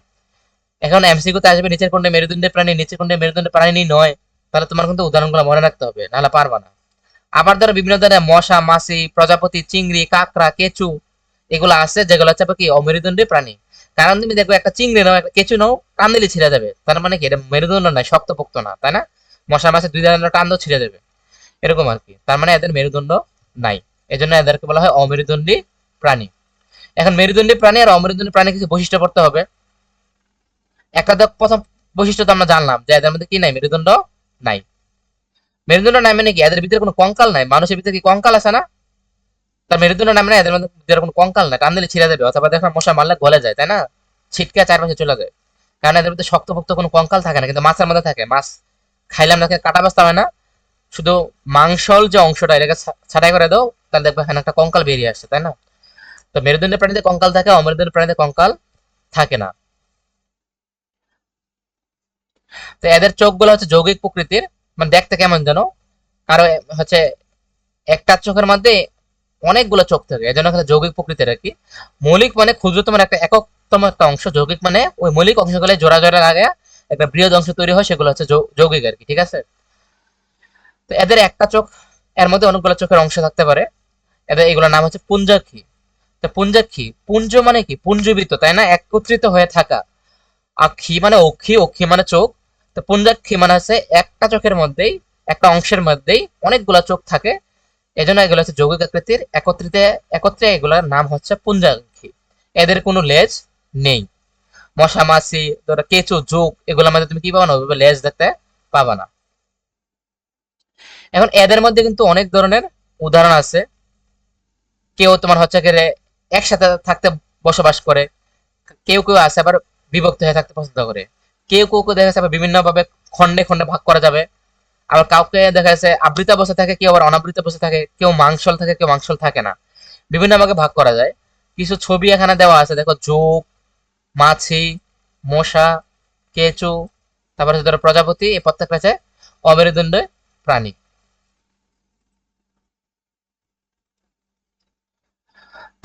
এখন এমসিকিউতে আসবে নিচের কোনটা মেরুদণ্ডী প্রাণী, নিচের কোনটা মেরুদণ্ডী প্রাণী নয়, তাহলে তোমার কিন্তু উদাহরণগুলো মনে রাখতে হবে, নাহলে পারবা না। আবার ধরো বিভিন্ন ধরনের মশা, মাছি, প্রজাপতি, চিংড়ি, কাঁকড়া, কেঁচু এগুলো আছে যেগুলো হচ্ছে কি অমেরুদণ্ডী প্রাণী। কারণ তুমি দেখো একটা চিংড়ি নাও, একটা কেঁচু নাও, টান দিলে ছিঁড়ে যাবে, তার মানে কি এটা মেরুদণ্ড নাই, শক্তপোক্ত না, তাই না। মশা মাছি দুই ধরনের টান দিলেও ছিঁড়ে যাবে, এরকম আর কি। তার মানে এদের মেরুদণ্ড নাই, এজন্য এদেরকে বলা হয় অমেরুদণ্ডী প্রাণী। এখন মেরুদণ্ডী প্রাণী আর অমেরুদণ্ডী প্রাণী কিছু বৈশিষ্ট্য পড়তে হবে। একটা তো প্রথম বৈশিষ্ট্য তো আমরা জানলাম যে এদের মধ্যে কি নাই, মেরুদণ্ড নাই। মেরুদণ্ড নাই মানে কি এদের ভিতরে কোনো কঙ্কাল নাই, মানুষের ভিতরে কি কঙ্কাল আছে না, তার মেরুদণ্ড নাই মানে এদের মধ্যে ভিতরে কোনো কঙ্কাল নাই, টান দিলে ছিঁড়ে যাবে, অথবা দেখো মশা মারলে গলে যায়, তাই না, ছিটকে চারপাশে চলে যায়। কারণ এদের মধ্যে শক্তপোক্ত কোনো কঙ্কাল থাকে না, কিন্তু মাছের মধ্যে থাকে। মাছ খাইলাম না, কাটা বাস্তা হয় না, শুধু মাংসল যে অংশটা এটাকে ছাটাই করে দাও, তাহলে দেখবে এখানে একটা কঙ্কাল বেরিয়ে আসছে, তাই না। তো মেরুদণ্ডের প্রাণীতে কঙ্কাল থাকে, অমেরুদণ্ডের প্রাণীতে কঙ্কাল থাকে না। তো এদের চোখগুলো হচ্ছে যৌগিক প্রকৃতির, মানে দেখতে কেমন যেন, কারো হচ্ছে একটা চোখের মধ্যে অনেকগুলো চোখ থাকে, এজন্য এখানে যৌগিক প্রকৃতির আর কি। মৌলিক মানে ক্ষুদ্রতম একটা এককতম একটা অংশ, যৌগিক মানে ওই মৌলিক অংশগুলো জোড়া জোড়া লাগে একটা বৃহৎ অংশ তৈরি হয়, সেগুলো হচ্ছে যৌগিক আর কি, ঠিক আছে। তো এদের একটা চোখ, এর মধ্যে অনেকগুলো চোখের অংশ থাকতে পারে। এদের এগুলোর নাম হচ্ছে পুঞ্জাক্ষী। তো পুঞ্জাক্ষী, পুঞ্জ মানে কি, পুঞ্জীবিত, তাই না, একত্রিত হয়ে থাকা। আক্ষী মানে অক্ষী, অক্ষী মানে চোখ। তো পুঞ্জাক্ষী মানে হচ্ছে একটা চোখের মধ্যেই, একটা অংশের মধ্যেই অনেকগুলা চোখ থাকে, এজন্য এগুলো হচ্ছে যৌগিক আকৃতির, একত্রে এগুলোর নাম হচ্ছে পুঞ্জাক্ষী। এদের কোনো লেজ নেই। মশা মাছি, ধরো কেঁচো, জোক এগুলোর মধ্যে তুমি কি পাবা না, ওইভাবে লেজ দেখতে পাবা না। এখন এদের মধ্যে কিন্তু অনেক ধরনের উদাহরণ আছে। কেউ তোমার হচ্ছে গিয়ে একসাথে থাকতে বসবাস করে, কেউ কেউ আছে আবার বিভক্ত হয়ে থাকতে পছন্দ করে, কেউ কেউ কেউ দেখা যাচ্ছে আবার বিভিন্ন ভাবে খন্ডে খন্ডে ভাগ করা যাবে। আবার কাউকে দেখা যাচ্ছে আবৃত অবস্থা থাকে, কেউ আবার অনাবৃত অবস্থা থাকে, কেউ মাংসল থাকে, কেউ মাংসল থাকে না, বিভিন্ন ভাগে ভাগ করা যায়। কিছু ছবি এখানে দেওয়া আছে, দেখো জোক, মাছি, মশা, কেঁচু, তারপরে ধরো প্রজাপতি, এই প্রত্যেকটা আছে অমেরুদণ্ড প্রাণী।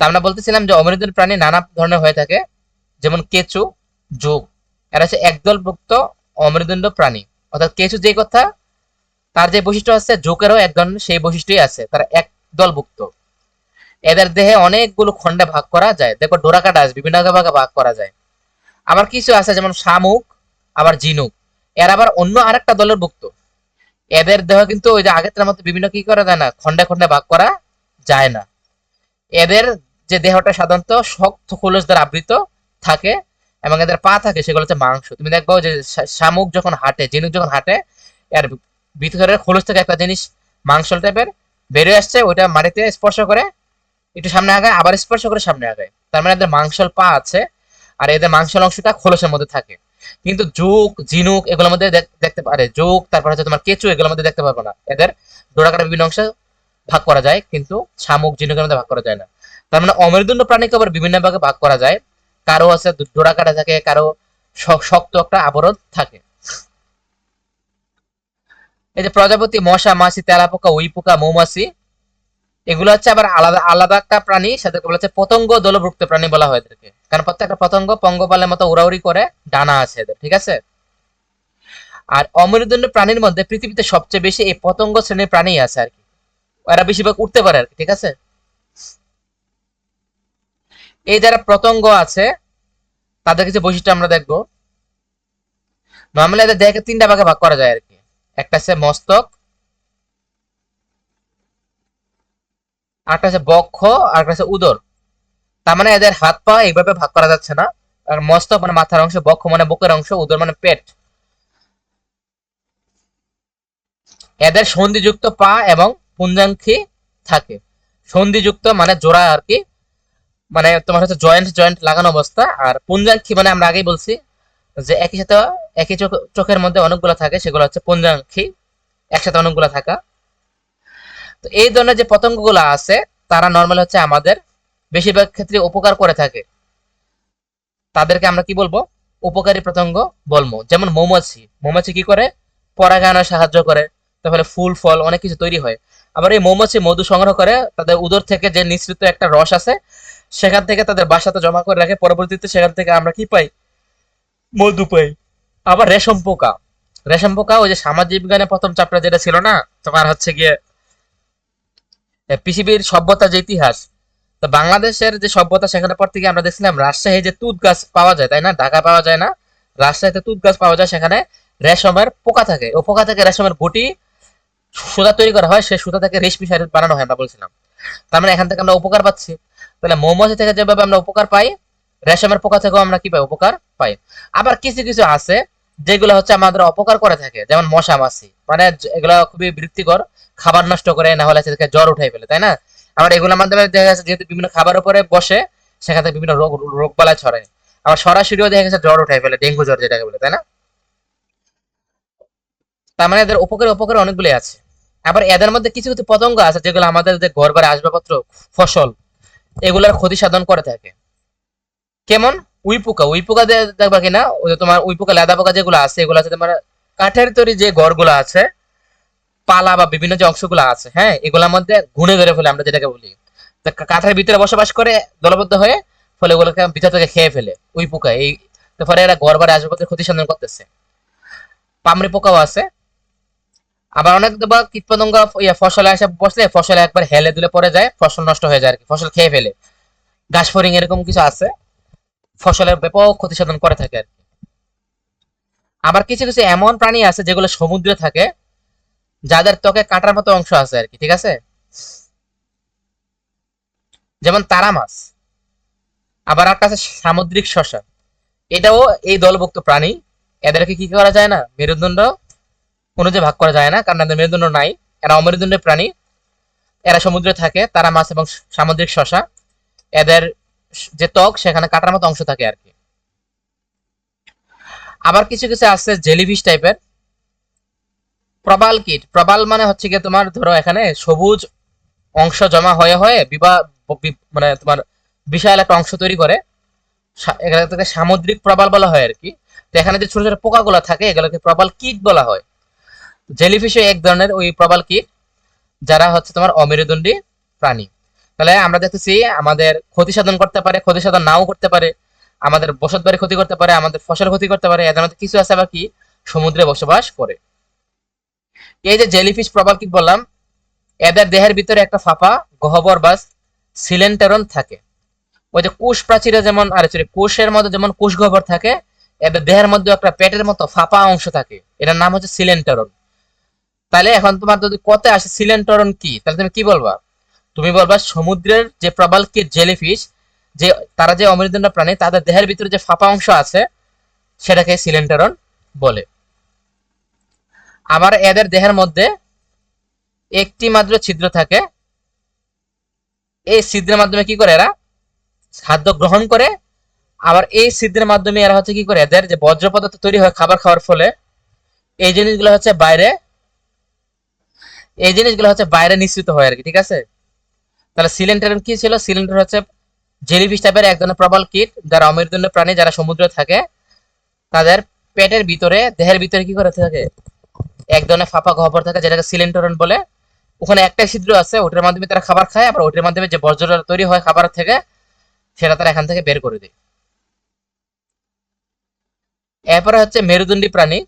তা আমরা বলতেছিলাম যে অমেরুদণ্ডী প্রাণী নানা ধরনের হয়ে থাকে, যেমন কেঁচো, জোঁক, এরা হচ্ছে একদলভুক্ত অমেরুদণ্ড প্রাণী। অর্থাৎ কেঁচো যে কথা, তার যে বৈশিষ্ট্য আছে, জোকেরও এক ধরনের সেই বৈশিষ্ট্যই আছে, তারা এক দলভুক্ত। এদের দেহে অনেকগুলো খণ্ডে ভাগ করা যায়, দেখো ডোরাকাটা আছে, বিভিন্ন ভাগে ভাগ করা যায়। আবার কিছু আছে যেমন শামুক, আবার ঝিনুক, এরা আবার অন্য আরেকটা দলের ভুক্ত। এদের দেহ কিন্তু ওই যে আগেরটার মতো বিভিন্ন কি করা যায় না, খণ্ডে খণ্ডে ভাগ করা যায় না। এদের যে দেহটা সাধারণত শক্ত খোলস দ্বারা আবৃত থাকে, এবং এদের পা থাকে সেগুলো হচ্ছে মাংস। তুমি দেখবো যে শামুক যখন হাঁটে, ঝিনুক যখন হাঁটে, এর ভিতরের খোলস থেকে একটা জিনিস মাংস টাইপের বেরিয়ে আসছে, ওইটা মাটিতে স্পর্শ করে একটু সামনে আগায়, আবার স্পর্শ করে সামনে আগায়, তার মানে এদের মাংসল পা আছে, আর এদের মাংসল অংশটা খোলসের মধ্যে থাকে। কিন্তু জোঁক, ঝিনুক এগুলোর মধ্যে দেখতে পারে, জোঁক তারপর হচ্ছে তোমার কেঁচো, এগুলোর মধ্যে দেখতে পারবে না। এদের ডোরাকাটা বিভিন্ন অংশে ভাগ করা যায়, কিন্তু শামুক, ঝিনুকের মধ্যে ভাগ করা যায় না। তার মানে অমেরুদণ্ড প্রাণীকে আবার বিভিন্ন ভাগে ভাগ করা যায়। কারো আছে ডোরাকাটা থাকে, কারো শক্ত একটা আবরণ থাকে। এই যে প্রজাপতি, মশা, মাছি, তেলাপোকা, উই পোকা, মৌমাছি, এগুলো হচ্ছে আবার আলাদা আলাদা একটা প্রাণী, সেটাকে বলা হচ্ছে পতঙ্গ দলভুক্ত প্রাণী বলা হয় এদেরকে, কারণ প্রত্যেকটা পতঙ্গ পঙ্গপালের মতো উড়াউড়ি করে, ডানা আছে এদের, ঠিক আছে। আর অমেরুদণ্ড প্রাণীর মধ্যে পৃথিবীতে সবচেয়ে বেশি এই পতঙ্গ শ্রেণীর প্রাণী আছে আর কি, এরা বেশিরভাগ উঠতে পারে আর কি, ঠিক আছে। এই যারা পতঙ্গ আছে তাদের কিছু বৈশিষ্ট্য আমরা দেখবো। নর্মালি এদের দেহকে তিনটা ভাগে ভাগ করা যায় আর কি, একটা হচ্ছে মস্তক, আরেকটা হচ্ছে বক্ষ, আর একটা হচ্ছে উদর। তার মানে এদের হাত পা এইভাবে ভাগ করা যাচ্ছে না। আর মস্তক মানে মাথার অংশ, বক্ষ মানে বুকের অংশ, উদর মানে পেট। এদের সন্ধিযুক্ত পা এবং পুঞ্জাঙ্খী থাকে। সন্ধিযুক্ত মানে জোড়া আর কি, মানে তোমার হচ্ছে জয়েন্ট জয়েন্ট লাগানো অবস্থা। আর পুঞ্জাঙ্খী মানে আমরা আগেই বলছি যে একই সাথে একই চোখের মধ্যে অনেকগুলো থাকে, সেগুলো হচ্ছে পুঞ্জাঙ্খী, একসাথে অনেকগুলো থাকা। তো এই ধরনের যে পতঙ্গগুলো আছে, তারা নর্মাল হচ্ছে আমাদের বেশিরভাগ ক্ষেত্রে উপকার করে থাকে। তাদেরকে আমরা কি বলবো, উপকারী পতঙ্গ বলবো। যেমন মৌমাছি, মৌমাছি কি করে, পরাগায়নে সাহায্য করে, তাহলে ফুল ফল অনেক কিছু তৈরি হয়। আবার এই মৌমাছি মধু সংগ্রহ করে, তাদের উদর থেকে যে নিঃসৃত একটা রস আছে, সেখান থেকে তাদের বাসাতে জমা করে রাখে, পরবর্তীতে সেখান থেকে আমরা কি পাই, মধু পাই। আবার রেশম পোকা, রেশম পোকা ওই যে সামাজিক বিজ্ঞানের প্রথম চ্যাপ্টার যেটা ছিল না, তোমার হচ্ছে গিয়ে পৃথিবীর সভ্যতার যে ইতিহাস, তো বাংলাদেশের যে সভ্যতা, সেখানে পর থেকে আমরা দেখছিলাম রাজশাহী যে তুঁত গাছ পাওয়া যায়, তাই না, ঢাকা পাওয়া যায় না, রাজশাহীতে তুঁত গাছ পাওয়া যায়, সেখানে রেশমের পোকা থাকে, ও পোকা থেকে রেশমের গুটি সুতা তৈরি করা হয়, সেই সুতা থেকে রেশমি শাড়ি বানানো হয়, আমরা বলছিলাম। তার মানে এখান থেকে আমরা উপকার পাচ্ছি। তাহলে মৌমাছি থেকে যেভাবে আমরা উপকার পাই, রেশমের পোকা থেকেও আমরা কি পাই, উপকার পাই। আবার কিছু কিছু আছে যেগুলো হচ্ছে আমাদের অপকার করে থাকে, যেমন মশা মাছি, মানে এগুলো খুবই বিরক্তিকর, খাবার নষ্ট করে, না হলে সেটাকে জ্বর উঠাই ফেলে, তাই না। আবার এগুলোর মাধ্যমে দেখা যাচ্ছে যেহেতু বিভিন্ন খাবার উপরে বসে, সেখান থেকে বিভিন্ন রোগ রোগ বালাই ছড়ায়। আবার সরাসরিও দেখা গেছে জ্বর উঠাই ফেলে, ডেঙ্গু জ্বর যেটাকে বলে, তাই না। তার মানে এদের উপকারী উপকারী অনেকগুলি আছে। আবার এদের মধ্যে কিছু কিছু পতঙ্গ আছে যেগুলো আমাদের যে ঘর বাড়ি আসবাবপত্র, ফসল, এগুলোর ক্ষতি সাধন করে থাকে। কেমন, উই পোকা, উই পোকা দেখবা কিনা, ওই যে তোমার উই পোকা, লেদা পোকা যেগুলো আছে, এগুলো আছে তোমার কাঠের তৈরি যে ঘরগুলো আছে, পালা বা বিভিন্ন যে অংশগুলো আছে, হ্যাঁ, এগুলোর মধ্যে ঘুণে ধরে ফেলে, আমরা যেটাকে বলি। কাঠের ভিতরে বসবাস করে দলবদ্ধ হয়ে, ফলে ওগুলোকে ভিতর থেকে খেয়ে ফেলে উই পোকা। এই ফলে এরা ঘর বাড়ি আসবাবপত্রের ক্ষতি সাধন করতেছে। পামরি পোকাও আছে। আবার অনেক দেখবা কীটপতঙ্গ ফসলে এসে বসলে, ফসলে একবার হেলে দুলে পড়ে যায়, ফসল নষ্ট হয়ে যায় আর কি, ফসল খেয়ে ফেলে। ঘাস ফড়িং এরকম কিছু আছে, ফসলের ব্যাপক ক্ষতি সাধন করে থাকে আর কি। আবার কিছু কিছু এমন প্রাণী আছে যেগুলো সমুদ্রে থাকে, যাদের ত্বকে কাটার মতো অংশ আছে আর কি, ঠিক আছে, যেমন তারা মাছ। আবার একটা আছে সামুদ্রিক শসা, এটাও এই দলভুক্ত প্রাণী। এদেরকে কি করা যায় না, মেরুদণ্ড অনুযায়ী ভাগ করা যায় না, কারণ এদের মেরুদণ্ড নাই, এরা অমেরুদণ্ডের প্রাণী। এরা সমুদ্রে থাকে, তারা মাছ এবং সামুদ্রিক শসা। এদের যে ত্বক, সেখানে কাটার মতো অংশ থাকে আর কি। আবার কিছু কিছু আছে জেলিফিশ টাইপের, প্রবাল কীট। প্রবাল মানে হচ্ছে গিয়ে তোমার ধরো এখানে সবুজ অংশ জমা হয়ে হয়ে মানে তোমার বিশাল একটা অংশ তৈরি করে, এগুলোকে সামুদ্রিক প্রবাল বলা হয় আর কি। তো এখানে যে ছোট ছোট পোকাগুলো থাকে, এগুলোকে প্রবাল কীট বলা হয়। জেলিফিশও এক ধরনের ওই প্রবাল কীট, যারা হচ্ছে তোমার অমেরুদণ্ডী প্রাণী। তাহলে আমরা দেখতেছি আমাদের ক্ষতি সাধন করতে পারে, ক্ষতি সাধন নাও করতে পারে, আমাদের বসত বাড়ি ক্ষতি করতে পারে, আমাদের ফসল ক্ষতি করতে পারে। এদের মধ্যে কিছু আছে আবার কি সমুদ্রে বসবাস করে। এই যে জেলিফিশ প্রবাল কীট বললাম, এদের দেহের ভিতরে একটা ফাঁপা গহ্বর বা সিলেন্টেরন থাকে। ওই যে কোষ প্রাচীরে যেমন, আরে সরি, কোষের মধ্যে যেমন কোষ গহ্বর থাকে, এদের দেহের মধ্যে একটা পেটের মতো ফাঁপা অংশ থাকে, এটার নাম হচ্ছে সিলেন্টেরন। তাহলে এখন তোমার যদি কতে আসে সিলেন্টেরন কি, তাহলে তুমি কি বলবা? তুমি বলবা সমুদ্রের যে প্রবাল কীট জেলিফিশ, যে তারা যে অমেরুদণ্ড প্রাণী, তাদের দেহের ভিতরে যে ফাঁপা অংশ আছে সেটাকে সিলেন্টেরন বলে। আবার এদের দেহের মধ্যে একটি মাত্র ছিদ্র থাকে, এই ছিদ্রের মাধ্যমে কি করে এরা খাদ্য গ্রহণ করে। আবার এই ছিদ্রের মাধ্যমে এরা হচ্ছে কি করে, এদের যে বর্জ্য পদার্থ তৈরি হয় খাবার খাওয়ার ফলে, এই জিনিসগুলো হচ্ছে বাইরে, এই জিনিসগুলো হচ্ছে বাইরে নিঃসৃত হয় আর কি, ঠিক আছে। তাহলে সিলেন্টেরন কি ছিল? সিলেন্টেরন হচ্ছে জেলিফিশ টাইপের এক ধরনের প্রবাল কীট, যারা অমেরুদণ্ড প্রাণী, যারা সমুদ্রে থাকে। তাদের পেটের ভিতরে, দেহের ভিতরে কি করে থাকে, এক ধরনের ফাঁপা গহ্বর থাকে যেটাকে সিলেন্টেরন বলে। ওখানে একটা ছিদ্র আছে, ওটার মাধ্যমে তারা খাবার খায়, আবার ওটার মাধ্যমে যে বর্জ্যটা তৈরি হয় খাবার থেকে, সেটা তারা এখান থেকে বের করে দেয়। এরপরে হচ্ছে মেরুদণ্ডী প্রাণী।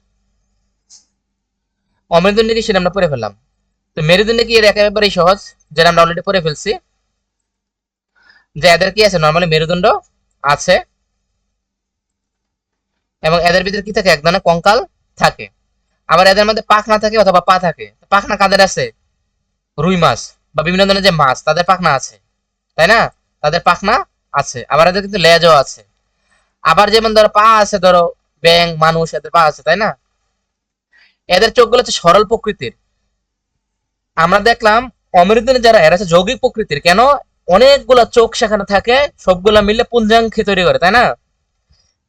অমেরুদণ্ডী কি সেটা আমরা পড়ে ফেললাম। তো মেরুদণ্ডী কি এর একেবারেই সহজ, যেটা আমরা অলরেডি পড়ে ফেলছি, যে এদের কি আছে, নর্মালি মেরুদণ্ড আছে, এবং এদের ভিতরে কি থাকে, এক ধরনের কঙ্কাল থাকে। আবার এদের মধ্যে পাখনা থাকে অথবা পা থাকে। পাখনা কাদের আছে? রুই মাছ বা বিভিন্ন ধরনের যে মাছ, তাদের পাখনা আছে, তাই না? তাদের পাখনা আছে। আবার এদের কিন্তু লেজও আছে। আবার যেমন ধরো পা আছে, ধরো ব্যাং, মানুষ, এদের পা আছে, তাই না? এদের চোখগুলো হচ্ছে সরল প্রকৃতির। আমরা দেখলাম অমেরুদণ্ডী যারা, এরা হচ্ছে যৌগিক প্রকৃতির। কেন? অনেকগুলো চোখ সেখানে থাকে, সবগুলা মিলে পুঞ্জাঙ্খী তৈরি করে, তাই না?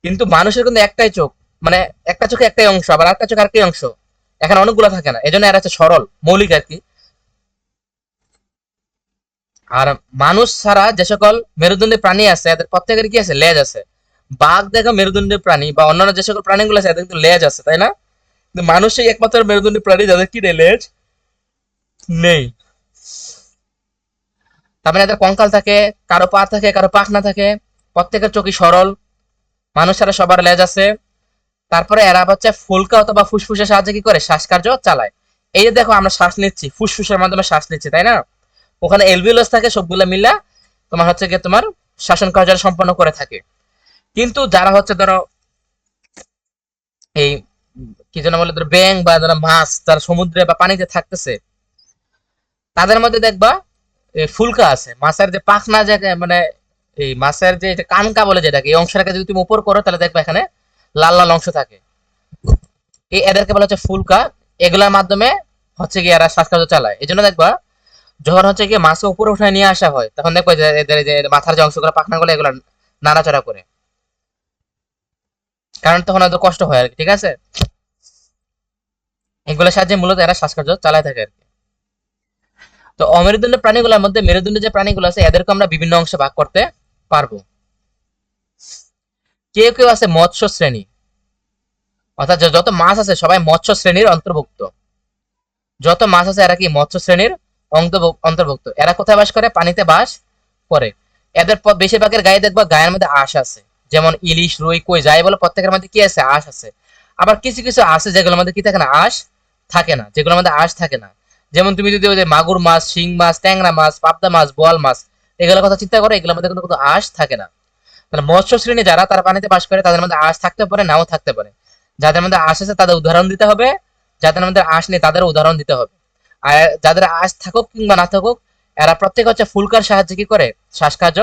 কিন্তু মানুষের কিন্তু একটাই চোখ, মানে একটা চোখে একটাই অংশ, আবার একটা চোখে আরেকটাই অংশ, এখানে অনেকগুলো থাকে না। এই জন্য এরা হচ্ছে সরল মৌলিক আর কি। আর মানুষ ছাড়া যে সকল মেরুদণ্ডী প্রাণী আছে, এদের প্রত্যেকের কি আছে, লেজ আছে। বাঘ দেখো মেরুদণ্ডী প্রাণী, বা অন্যান্য যে সকল প্রাণীগুলো আছে এদের কিন্তু লেজ আছে, তাই না? কিন্তু মানুষই একমাত্র মেরুদণ্ডী প্রাণী যাদের কি নেই, লেজ নেই। তার মানে এদের কঙ্কাল থাকে, কারো পা থাকে, কারো পাখনা থাকে, প্রত্যেকের চোখই সরল। মানুষ ছাড়া সবার লেজ আছে। তারপরে এরা হচ্ছে ফুলকা অথবা ফুসফুসের সাহায্যে কি করে, শ্বাসকার্য চালায়। এই যে দেখো আমরা শ্বাস নিচ্ছি, ফুসফুসের মাধ্যমে শ্বাস নিচ্ছি, তাই না? ওখানে এলভিউলাস থাকে, সবগুলো মিলা তোমার হচ্ছে গিয়ে তোমার শাসন কার্য সম্পন্ন করে থাকে। কিন্তু যারা হচ্ছে ধরো এই কি যেন বলে, ধরো ব্যাং বা যারা মাছ, যারা সমুদ্রে বা পানিতে থাকতেছে, তাদের মধ্যে দেখবা এই ফুলকা আছে। মাছের যে পাখনা, যে মানে এই মাছের যে এটা কানকা বলে যেটাকে, এই অংশটাকে যদি তুমি উপর করো, তাহলে দেখবা এখানে লাল লাল অংশ থাকে। এই এদেরকে বলা হচ্ছে ফুলকা। এগুলোর মাধ্যমে হচ্ছে কি এরা শ্বাসকার্য চালায়। এই জন্য দেখবা যখন হচ্ছে কি মাছকে উপরে উঠায় নিয়ে আসা হয়, তখন দেখবা যে এদের যে মাথার যে অংশগুলো, পাখনাগুলো, এগুলো নাড়াচাড়া করে, কারণ তখন হয়তো কষ্ট হয় আর কি, ঠিক আছে। এগুলোর সাহায্যে মূলত এরা শ্বাসকার্য চালায় থাকে আর কি। তো অমেরুদণ্ডী প্রাণীগুলোর মধ্যে মেরুদণ্ডী যে প্রাণীগুলো আছে, এদেরকে আমরা বিভিন্ন অংশে ভাগ করতে পারবো। কেউ কেউ আছে মৎস্য শ্রেণী, অর্থাৎ যত মাছ আছে সবাই মৎস্য শ্রেণীর অন্তর্ভুক্ত। যত মাছ আছে এরা কি মৎস্য শ্রেণীর অন্তর্ভুক্ত। এরা কোথায় বাস করে? পানিতে বাস করে। এদের বেশিরভাগের গায়ে দেখবা গায়ের মধ্যে আঁশ আছে, যেমন ইলিশ, রুই, কই, যাই বলে প্রত্যেকের মধ্যে কি আছে, আঁশ আছে। আবার কিছু কিছু আছে যেগুলোর মধ্যে কি থাকে না, আঁশ থাকে না, যেগুলোর মধ্যে আঁশ থাকে না। যেমন তুমি যদি ওই যে মাগুর মাছ, শিং মাছ, ট্যাংরা মাছ, পাবদা মাছ, বোয়াল মাছ, এগুলোর কথা চিন্তা করো, এগুলোর মধ্যে কিন্তু আঁশ থাকে না। তাহলে মৎস্য শ্রেণী যারা, তারা পানিতে বাস করে, তাদের মধ্যে আঁশ থাকতে পারে, নাও থাকতে পারে। যাদের মধ্যে আঁশ আছে তাদের উদাহরণ দিতে হবে, যাদের মধ্যে আঁশ নেই তাদের উদাহরণ দিতে হবে। আর যাদের আঁশ থাকুক কিংবা না থাকুক, এরা প্রত্যেক হচ্ছে ফুলকার সাহায্যে কি করে, শ্বাসকার্য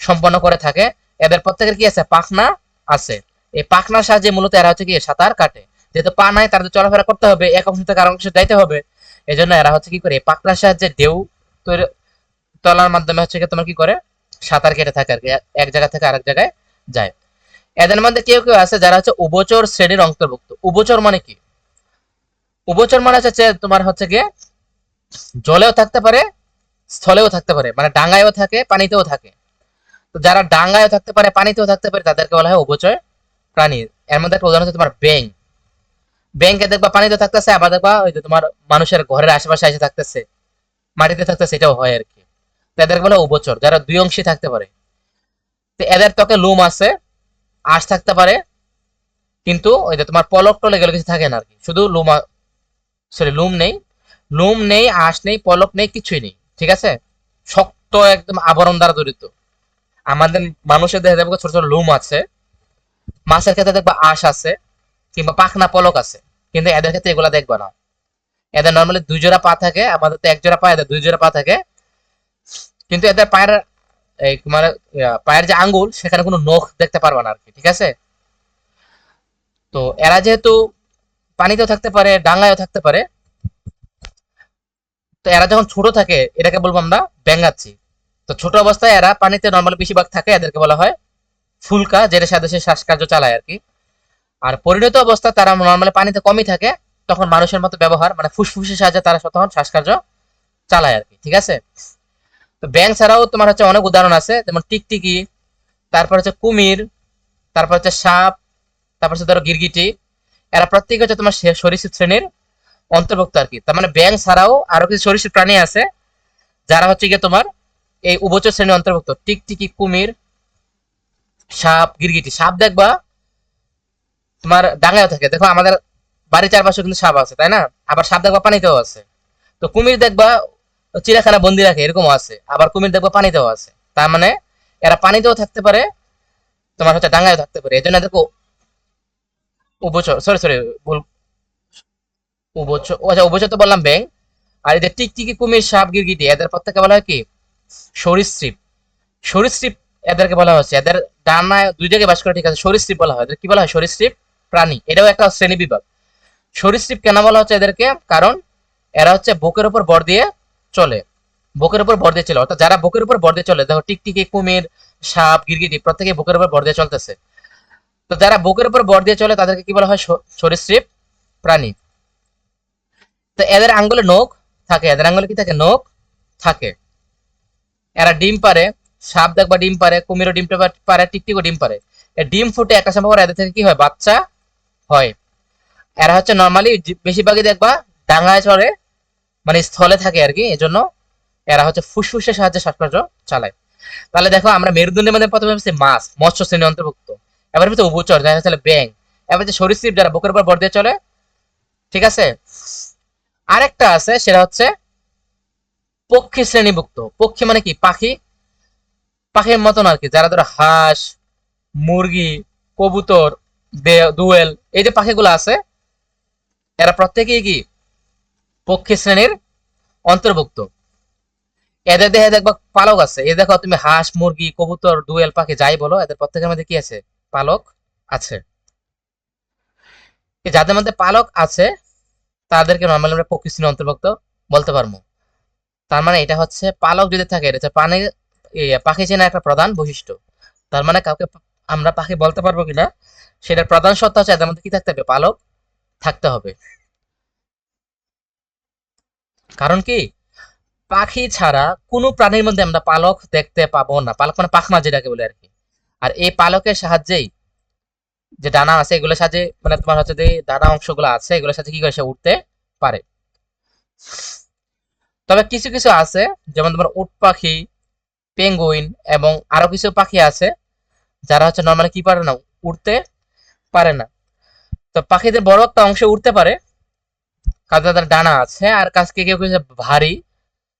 সম্পন্ন করে থাকে। এদের প্রত্যেকের কি আছে, পাখনা আছে। এই পাখনার সাহায্যে মূলত এরা হচ্ছে কি সাঁতার কাটে। যেহেতু পা নাই, তাদের চলাফেরা করতে হবে, এক অংশ থেকে আরেক অংশে যাইতে হবে। এই জন্য এরা হচ্ছে কি করে, এই পাখনার সাহায্যে ঢেউ তৈরি, তলার মাধ্যমে হচ্ছে কি তোমার কি করে, সাঁতার কেটে থাকে আর কি, এক জায়গা থেকে আরেক জায়গায় যায়। এদের মধ্যে কেউ কেউ আছে যারা হচ্ছে উভচর শ্রেণীর অন্তর্ভুক্ত। উভচর মানে কি? উভচর মানে হচ্ছে তোমার হচ্ছে গিয়ে জলেও থাকতে পারে, স্থলেও থাকতে পারে, মানে ডাঙায়ও থাকে, পানিতেও থাকে। তো যারা ডাঙায়ও থাকতে পারে, পানিতেও থাকতে পারে, তাদেরকে বলা হয় উভচর প্রাণী। এর মধ্যে একটা উদাহরণ হচ্ছে তোমার ব্যাং। ব্যাংকে দেখবা পানিতে থাকতেছে, আবার দেখবা ওই যে তোমার মানুষের ঘরের আশেপাশে এসে থাকতেছে, মাটিতে থাকতেছে, এটাও হয় আর কি। তাদেরকে বলে উভচর, যারা দুই অংশী থাকতে পারে। তো এদের ত্বকে লোম আছে, আঁশ থাকতে পারে, কিন্তু ওই যে তোমার পলক টলক এগুলো কিছু থাকে না আর কি, শুধু লোম, সরি লোম নেই, লোম নেই, আঁশ নেই, পলক নেই, কিছুই নেই, ঠিক আছে। শক্ত একদম আবরণ দ্বারা জড়িত। আমাদের মানুষের দেহে দেখবো ছোট ছোট লোম আছে, মাছের ক্ষেত্রে দেখবা আঁশ আছে, কিংবা পাখনা পলক আছে, কিন্তু এদের ক্ষেত্রে এগুলা দেখবা না। এদের নর্মালি দুই জোড়া পা থাকে, আমাদের তো এক জোড়া পা, এদের দুই জোড়া পা থাকে। কিন্তু এদের পায়ের এই মানে পায়ের যে আঙ্গুল সেখানে কোনো নখ দেখতে পারবা না আর কি, ঠিক আছে। তো এরা যেহেতু পানিতেও থাকতে পারে, ডাঙায়ও থাকতে পারে, তো এরা যখন ছোট থাকে এটাকে বলবো আমরা ব্যাঙাচ্ছি। তো ছোট অবস্থায় এরা পানিতে নর্মালি বেশিরভাগ থাকে, এদেরকে বলা হয় ফুলকা, যেটা সাথে সে শ্বাসকার্য চালায় আর কি। আর পরিণত অবস্থা তারা নর্মালি পানিতে কমই থাকে, তখন মানুষের মতো ব্যবহার, মানে ফুসফুসের সাহায্যে তারা তখন শ্বাসকার্য চালায় আর কি, ঠিক আছে। তো ব্যাঙ ছাড়াও তোমার হচ্ছে অনেক উদাহরণ আছে, যেমন টিকটিকি, তারপর হচ্ছে কুমির, তারপর হচ্ছে সাপ, তারপর হচ্ছে ধরো গিরগিটি। এরা প্রত্যেকে হচ্ছে তোমার সরীসৃপ শ্রেণীর অন্তর্ভুক্ত আর কি। তার মানে ব্যাঙ ছাড়াও আরো কিছু সরীসৃপ প্রাণী আছে যারা হচ্ছে গিয়ে তোমার এই উভচর শ্রেণীর অন্তর্ভুক্ত। টিকটিকি, কুমির, সাপ, গিরগিটি। সাপ দেখবা তোমার ডাঙায় থাকে, দেখো আমাদের বাড়ির চারপাশে কিন্তু সাপ আছে, তাই না? আবার সাপ দেখবা পানিতেও আছে। তো কুমির দেখবা চিড়িয়াখানা বন্দি রাখে, এরকমও আছে। আবার কুমির দেখবা পানিতেও আছে। তার মানে এরা পানিতেও থাকতে পারে, তোমার হচ্ছে ডাঙায়ও থাকতে পারে। এই জন্য দেখো উভচর, সরি সরি, ভুল, উভচর, ও আচ্ছা উভচর তো বললাম ব্যাং। আর এদের টিকটিকি, কুমির, সাপ, গিরগিটি এদের প্রত্যেককে বলা হয় কি সরীসৃপ। সরীসৃপ এদেরকে বলা হচ্ছে, এদের ডানায় দুই জায়গায় বাস করে, ঠিক আছে, সরীসৃপ বলা হয়। এদের কি বলা হয়? সরীসৃপ প্রাণী। এটাও একটা শ্রেণী বিভাগ। সরীসৃপ কেন বলা হচ্ছে এদেরকে? কারণ এরা হচ্ছে বুকের উপর ভর দিয়ে চলে। বুকের উপর ভর দিয়ে চলে, অর্থাৎ যারা বুকের উপর ভর দিয়ে চলে, দেখো টিকটিকি, কুমির, সাপ, গিরগিটি প্রত্যেকে বুকের উপর ভর দিয়ে চলতেছে। তো যারা বুকের উপর ভর দিয়ে চলে তাদেরকে কি বলা হয়? সরীসৃপ প্রাণী। তো এদের আঙ্গুলে নখ থাকে, এদের আঙ্গুলে কি থাকে? নখ থাকে। এরা ডিম পারে, সাপ দেখবা ডিম পারে, কুমিরও ডিম পারে, টিকটিকও ডিম পারে। ডিম ফুটে একটা সময় পর এদের থেকে কি হয়? বাচ্চা হয়। এরা হচ্ছে নর্মালি বেশিরভাগই দেখবা ডাঙায় চড়ে, মানে স্থলে থাকে আর কি, এজন্য এরা হচ্ছে ফুসফুসের সাহায্যে শ্বাসকর্য চালায়। তাহলে দেখো আমরা মেরুদণ্ডের মধ্যে প্রথমে হচ্ছে মাছ, মৎস্য শ্রেণী অন্তর্ভুক্ত। এবার হচ্ছে উভচর, যারা হচ্ছে ব্যাং। এবার হচ্ছে সরীসৃপ, যারা বুকের উপর ভর দিয়ে চলে, ঠিক আছে। আরেকটা আছে, সেটা হচ্ছে পক্ষী শ্রেণীভুক্ত। পক্ষী মানে কি? পাখি, পাখির মতন আর কি, যারা ধরো হাঁস, মুরগি, কবুতর, দোয়েল, এই যে পাখিগুলো আছে, এরা প্রত্যেকেই কি পক্ষী শ্রেণীর অন্তর্ভুক্ত। এদের দেহে দেখবা পালক আছে। এই দেখো তুমি হাঁস, মুরগি, কবুতর, দোয়েল পাখি যাই বলো, এদের প্রত্যেকের মধ্যে কি আছে? পালক আছে। যাদের মধ্যে পালক আছে তাদেরকে নর্মালি আমরা পক্ষী শ্রেণীর অন্তর্ভুক্ত বলতে পারবো। তার মানে এটা হচ্ছে পালক যদি থাকে, এটা হচ্ছে পানির পাখি চেনার একটা প্রধান বৈশিষ্ট্য। তার মানে কাউকে আমরা পাখি বলতে পারবো কিনা সেটার প্রধান সত্তা হচ্ছে এদের মধ্যে কি থাকতে হবে? পালক থাকতে হবে। কারণ কি, পাখি ছাড়া কোনো প্রাণীর মধ্যে আমরা পালক দেখতে পাবো না। পালক মানে পাখনা যেটাকে বলে আর কি। আর এই পালকের সাহায্যেই, যে ডানা আছে এগুলোর সাহায্যে, মানে তোমার হচ্ছে যে ডানা অংশগুলো আছে এগুলোর সাথে কি করে সে উঠতে পারে। তবে কিছু কিছু আছে, যেমন তোমার উট পাখি, পেঙ্গুইন এবং আরো কিছু পাখি আছে যারা হচ্ছে নর্মালি কি পারে না, উঠতে পারে না। তো পাখিদের বড় একটা অংশ উঠতে পারে, কারণ তাদের ডানা আছে। আর কাছকে কেউ কেউ ভারী,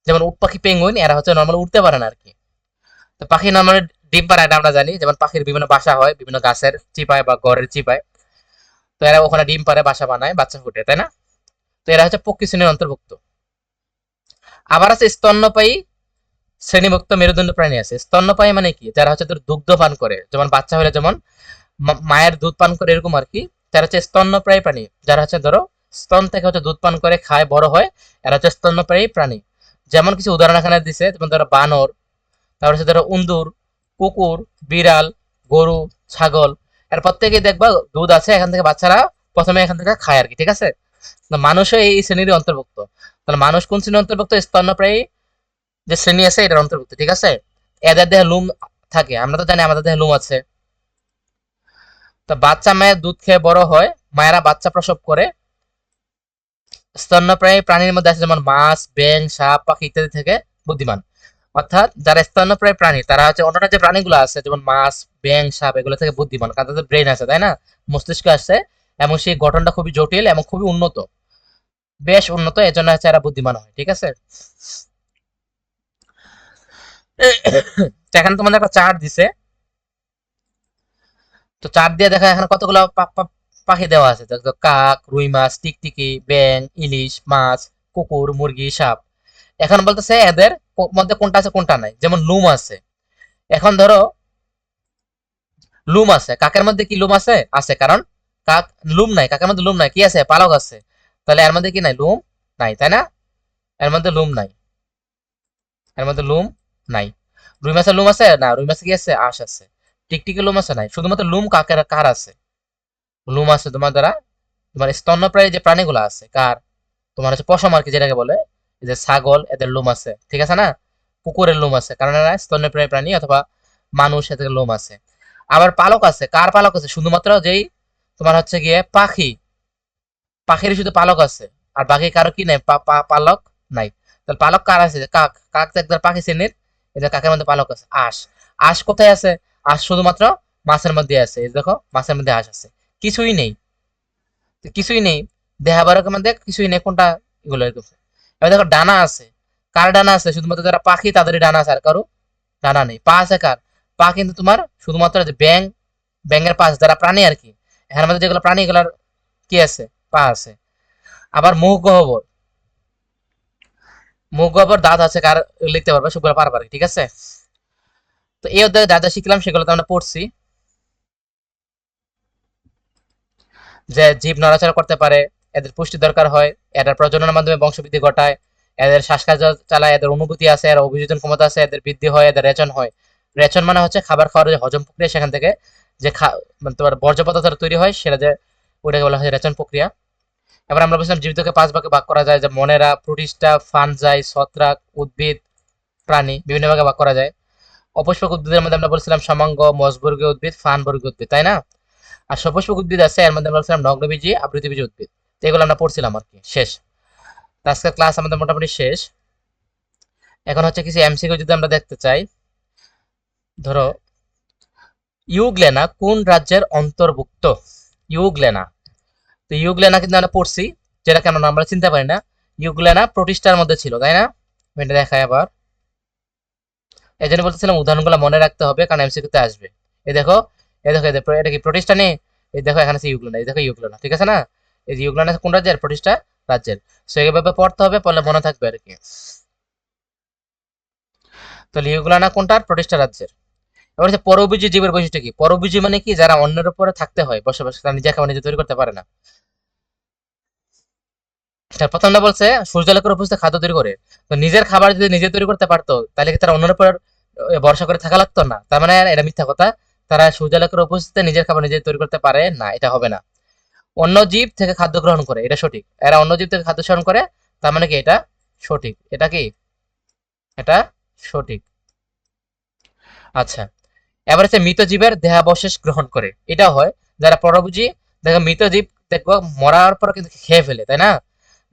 যেমন উট পাখি, পেঙ্গুইন, এরা হচ্ছে নর্মালি উঠতে পারে না আর কি। তো পাখি নর্মালি ডিম পাড়ায়, এটা আমরা জানি। যেমন পাখির বিভিন্ন বাসা হয় বিভিন্ন গাছের চিপায় বা ঘরের চিপায়, তো এরা ওখানে ডিম পাড়ে, বাসা বানায়, বাচ্চা ফুটে, তাই না? তো এরা হচ্ছে পক্ষী শ্রেণীর অন্তর্ভুক্ত। আবার আছে স্তন্যপায়ী শ্রেণীভুক্ত মেরুদণ্ড প্রাণী আছে। স্তন্যপায়ী মানে কি? যারা হচ্ছে তোর দুগ্ধ পান করে, যেমন বাচ্চা হলে যেমন মায়ের দুধ পান করে, এরকম আর কি। তারা হচ্ছে স্তন্যপ্রায়ী প্রাণী, যারা হচ্ছে ধরো স্তন থেকে হচ্ছে দুধ পান করে, খায়, বড় হয়। এরা হচ্ছে স্তন্যপ্রায়ী প্রাণী। যেমন কিছু উদাহরণ এখানে দিছে, যেমন ধরো বানর, তারপর হচ্ছে ধরো উন্দুর, কুকুর, বিড়াল, গরু, ছাগল। এর প্রত্যেকেই দেখবা দুধ আছে, এখান থেকে বাচ্চারা প্রথমে এখান থেকে খায় আর কি, ঠিক আছে। তো মানুষও এই শ্রেণীর অন্তর্ভুক্ত। তাহলে মানুষ কোন শ্রেণীর অন্তর্ভুক্ত? স্তন্যপ্রায়ী যে শ্রেণী আছে এটার অন্তর্ভুক্ত, ঠিক আছে। এদের দেহে লোম থাকে, আমরা তো জানি আমাদের দেহে লোম আছে। তো বাচ্চা মায়ের দুধ খেয়ে বড় হয়, মায়েরা বাচ্চা প্রসব করে। স্তন্যপ্রায়ী প্রাণীর মধ্যে আছে যেমন মাছ, ব্যাঙ, সাপ, পাখি ইত্যাদি থেকে বুদ্ধিমান। অর্থাৎ যারা স্তন্যপ্রায়ী প্রাণী তারা হচ্ছে অন্যান্য যে প্রাণীগুলো আছে যেমন মাছ, ব্যাঙ, সাপ এগুলো থেকে বুদ্ধিমান, কারণ তাদের ব্রেন আছে, তাই না? মস্তিষ্ক আছে, এবং সেই গঠনটা খুবই জটিল এবং খুবই উন্নত, বেশ উন্নত, এজন্য হচ্ছে এরা বুদ্ধিমান হয়, ঠিক আছে? তো এখানে তোমাদের একটা চার্ট দিছে, তো চার্ট দিয়ে দেখা এখানে কতগুলো পাখি দেওয়া আছে, দেখো কাক, রুই মাছ, টিকটিকি, ব্যাঙ, ইলিশ, মাছ, কুকুর, মুরগি, সাপ। এখন বলতেছে এদের মধ্যে কোনটা আছে কোনটা নাই, যেমন লুম আছে। এখন ধরো লুম আছে, কাকের মধ্যে কি লুম আছে? আছে, কারণ কাক, লুম নাই কাকের মধ্যে, লুম নাই, কি আছে? পালক আছে। তাহলে এর মধ্যে কি নাই? লুম নাই, তাই না? এর মধ্যে লুম নাই, এর মধ্যে লুম নাই। রুই মাছের লুম আছে না? রুই মাছে কি আছে? আঁশ আছে। টিকটিকি লুম আছে নাই, শুধুমাত্র লুম কাকের কার আছে? লুম আছে তোমার দ্বারা, তোমার স্তন্যপ্রায়ী যে প্রাণীগুলো আছে কার, তোমার হচ্ছে পশম আর কি, যেটাকে বলে এই যে ছাগল, এদের লোম আছে, ঠিক আছে না? কুকুরের লোম আছে, কারণ এরা স্তন্যপ্রায়ী প্রাণী, অথবা মানুষ, এদের লোম আছে। আবার পালক আছে, কার পালক আছে? শুধুমাত্র যেই তোমার হচ্ছে গিয়ে পাখি, পাখির শুধু পালক আছে, আর বাকি কারো কি নাই? পালক নাই। তাহলে পালক কার আছে? কাক, কাক তো একদম পাখি শ্রেণীর, এদের কাকের মধ্যে পালক আছে। আঁশ, আঁশ কোথায় আছে? আঁশ শুধুমাত্র মাছের মধ্যে আছে, এই দেখো মাছের মধ্যে আঁশ আছে। কিছুই নেই, তো কিছুই নেই, দেহাবারকের মধ্যে কিছুই নেই, কোনটা? এগুলো এরকম। এবার দেখো ডানা আছে, কার ডানা আছে? শুধুমাত্র যারা পাখি তাদেরই ডানা আছে, আর কারো ডানা নেই। পা আছে কার? পা কিন্তু তোমার শুধুমাত্র যে ব্যাং, ব্যাঙের পা আছে, যারা প্রাণী আর কি, এর মধ্যে যেগুলো প্রাণী এগুলোর কি আছে? পা আছে। আবার মুখ গহ্বর, মুখ গহ্বর দাঁত আছে কার? লিখতে পারবে, সবগুলো পারবে, ঠিক আছে? তো এই অধ্যায়ে যা যা শিখলাম সেগুলো তো আমরা পড়ছি, যে জীব নড়াচড়া করতে পারে, এদের পুষ্টি দরকার হয়, এদের প্রজননের মাধ্যমে বংশবৃদ্ধি ঘটায়, এদের শ্বাসকার্য চালায়, এদের অনুভূতি আছে, এর অভিযোজন ক্ষমতা আছে, এদের বৃদ্ধি হয়, এদের রেচন হয়। রেচন মানে হচ্ছে খাবার খাওয়ার যে হজম প্রক্রিয়া, সেখান থেকে যে মানে তোমার বর্জ্য পদার্থ তৈরি হয়, সেটা যে ওটাকে বলা হয় রেচন প্রক্রিয়া। এবার আমরা বলছিলাম জীবিতকে পাঁচ ভাগে ভাগ করা যায়, যে মনেরা, প্রোটিস্টা, ফানজাই, ছত্রাক, উদ্ভিদ, প্রাণী, বিভিন্ন ভাগে ভাগ করা যায়। অপুষ্পক উদ্ভিদের মধ্যে আমরা বলছিলাম সমাঙ্গ, মসবর্গীয় উদ্ভিদ, ফানবর্গীয় উদ্ভিদ, তাই না? আর সপুষ্পক উদ্ভিদ আছে, এর মধ্যে আমরা বলছিলাম নগ্নবীজী, আবৃতবীজী উদ্ভিদ। তো এগুলো আমরা পড়ছিলাম আর কি, শেষ। তো আজকের ক্লাস আমাদের মোটামুটি শেষ। এখন হচ্ছে কিছু এমসিকিউ যদি আমরা দেখতে চাই, ধরো ইউগ্লেনা কোন রাজ্যের অন্তর্ভুক্ত? ইউগ্লেনা, তো ইউগ্লেনা কিন্তু আমরা পড়ছি, যেটা কেন আমরা চিনতে পারি না। ইউগ্লেনা প্রোটিস্টার মধ্যে ছিল, তাই না? আমি এটা দেখাই আবার, এই জন্য বলতেছিলাম উদাহরণগুলো মনে রাখতে হবে, কারণ এমসিকিউতে আসবে। এই দেখো, এই দেখো, এটা কি প্রোটিস্টা নেই? এই দেখো এখানে আছে ইউগ্লেনা, এই দেখো ইউগ্লেনা, ঠিক আছে না? এই যে ইউগ্লেনা কোন রাজ্যের? প্রোটিস্টা রাজ্যের। সো এইভাবে পড়তে হবে, পড়লে মনে থাকবে আর কি। তাহলে ইউগ্লেনা কোনটার? প্রোটিস্টা রাজ্যের। এবার হচ্ছে পরভুজি জীবের বৈশিষ্ট্য কি? পরভুজি মানে কি? যারা অন্যের উপরে থাকতে হয়, বসবাস, তারা নিজে খাবার নিজে তৈরি করতে পারে না। তার প্রথমটা বলছে সূর্যালোকের উপস্থিত খাদ্য তৈরি করে। তো নিজের খাবার যদি নিজে তৈরি করতে পারতো, তাহলে কি তারা অন্যের উপর ভরসা করে থাকা লাগতো না? তার মানে এটা মিথ্যা কথা। তারা সূর্যালোকের উপস্থিতিতে নিজের খাবার নিজে তৈরি করতে পারে না, এটা হবে না। অন্য জীব থেকে খাদ্য গ্রহণ করে, এটা সঠিক। এরা অন্য জীব থেকে খাদ্য গ্রহণ করে, তার মানে কি? এটা সঠিক। এটা কি? এটা সঠিক। আচ্ছা, এবার হচ্ছে মৃত জীবের দেহাবশেষ গ্রহণ করে, এটা হয় যারা পরভোজী। দেখো মৃত জীব দেখবো মরার পর কিন্তু খেয়ে ফেলে, তাই না?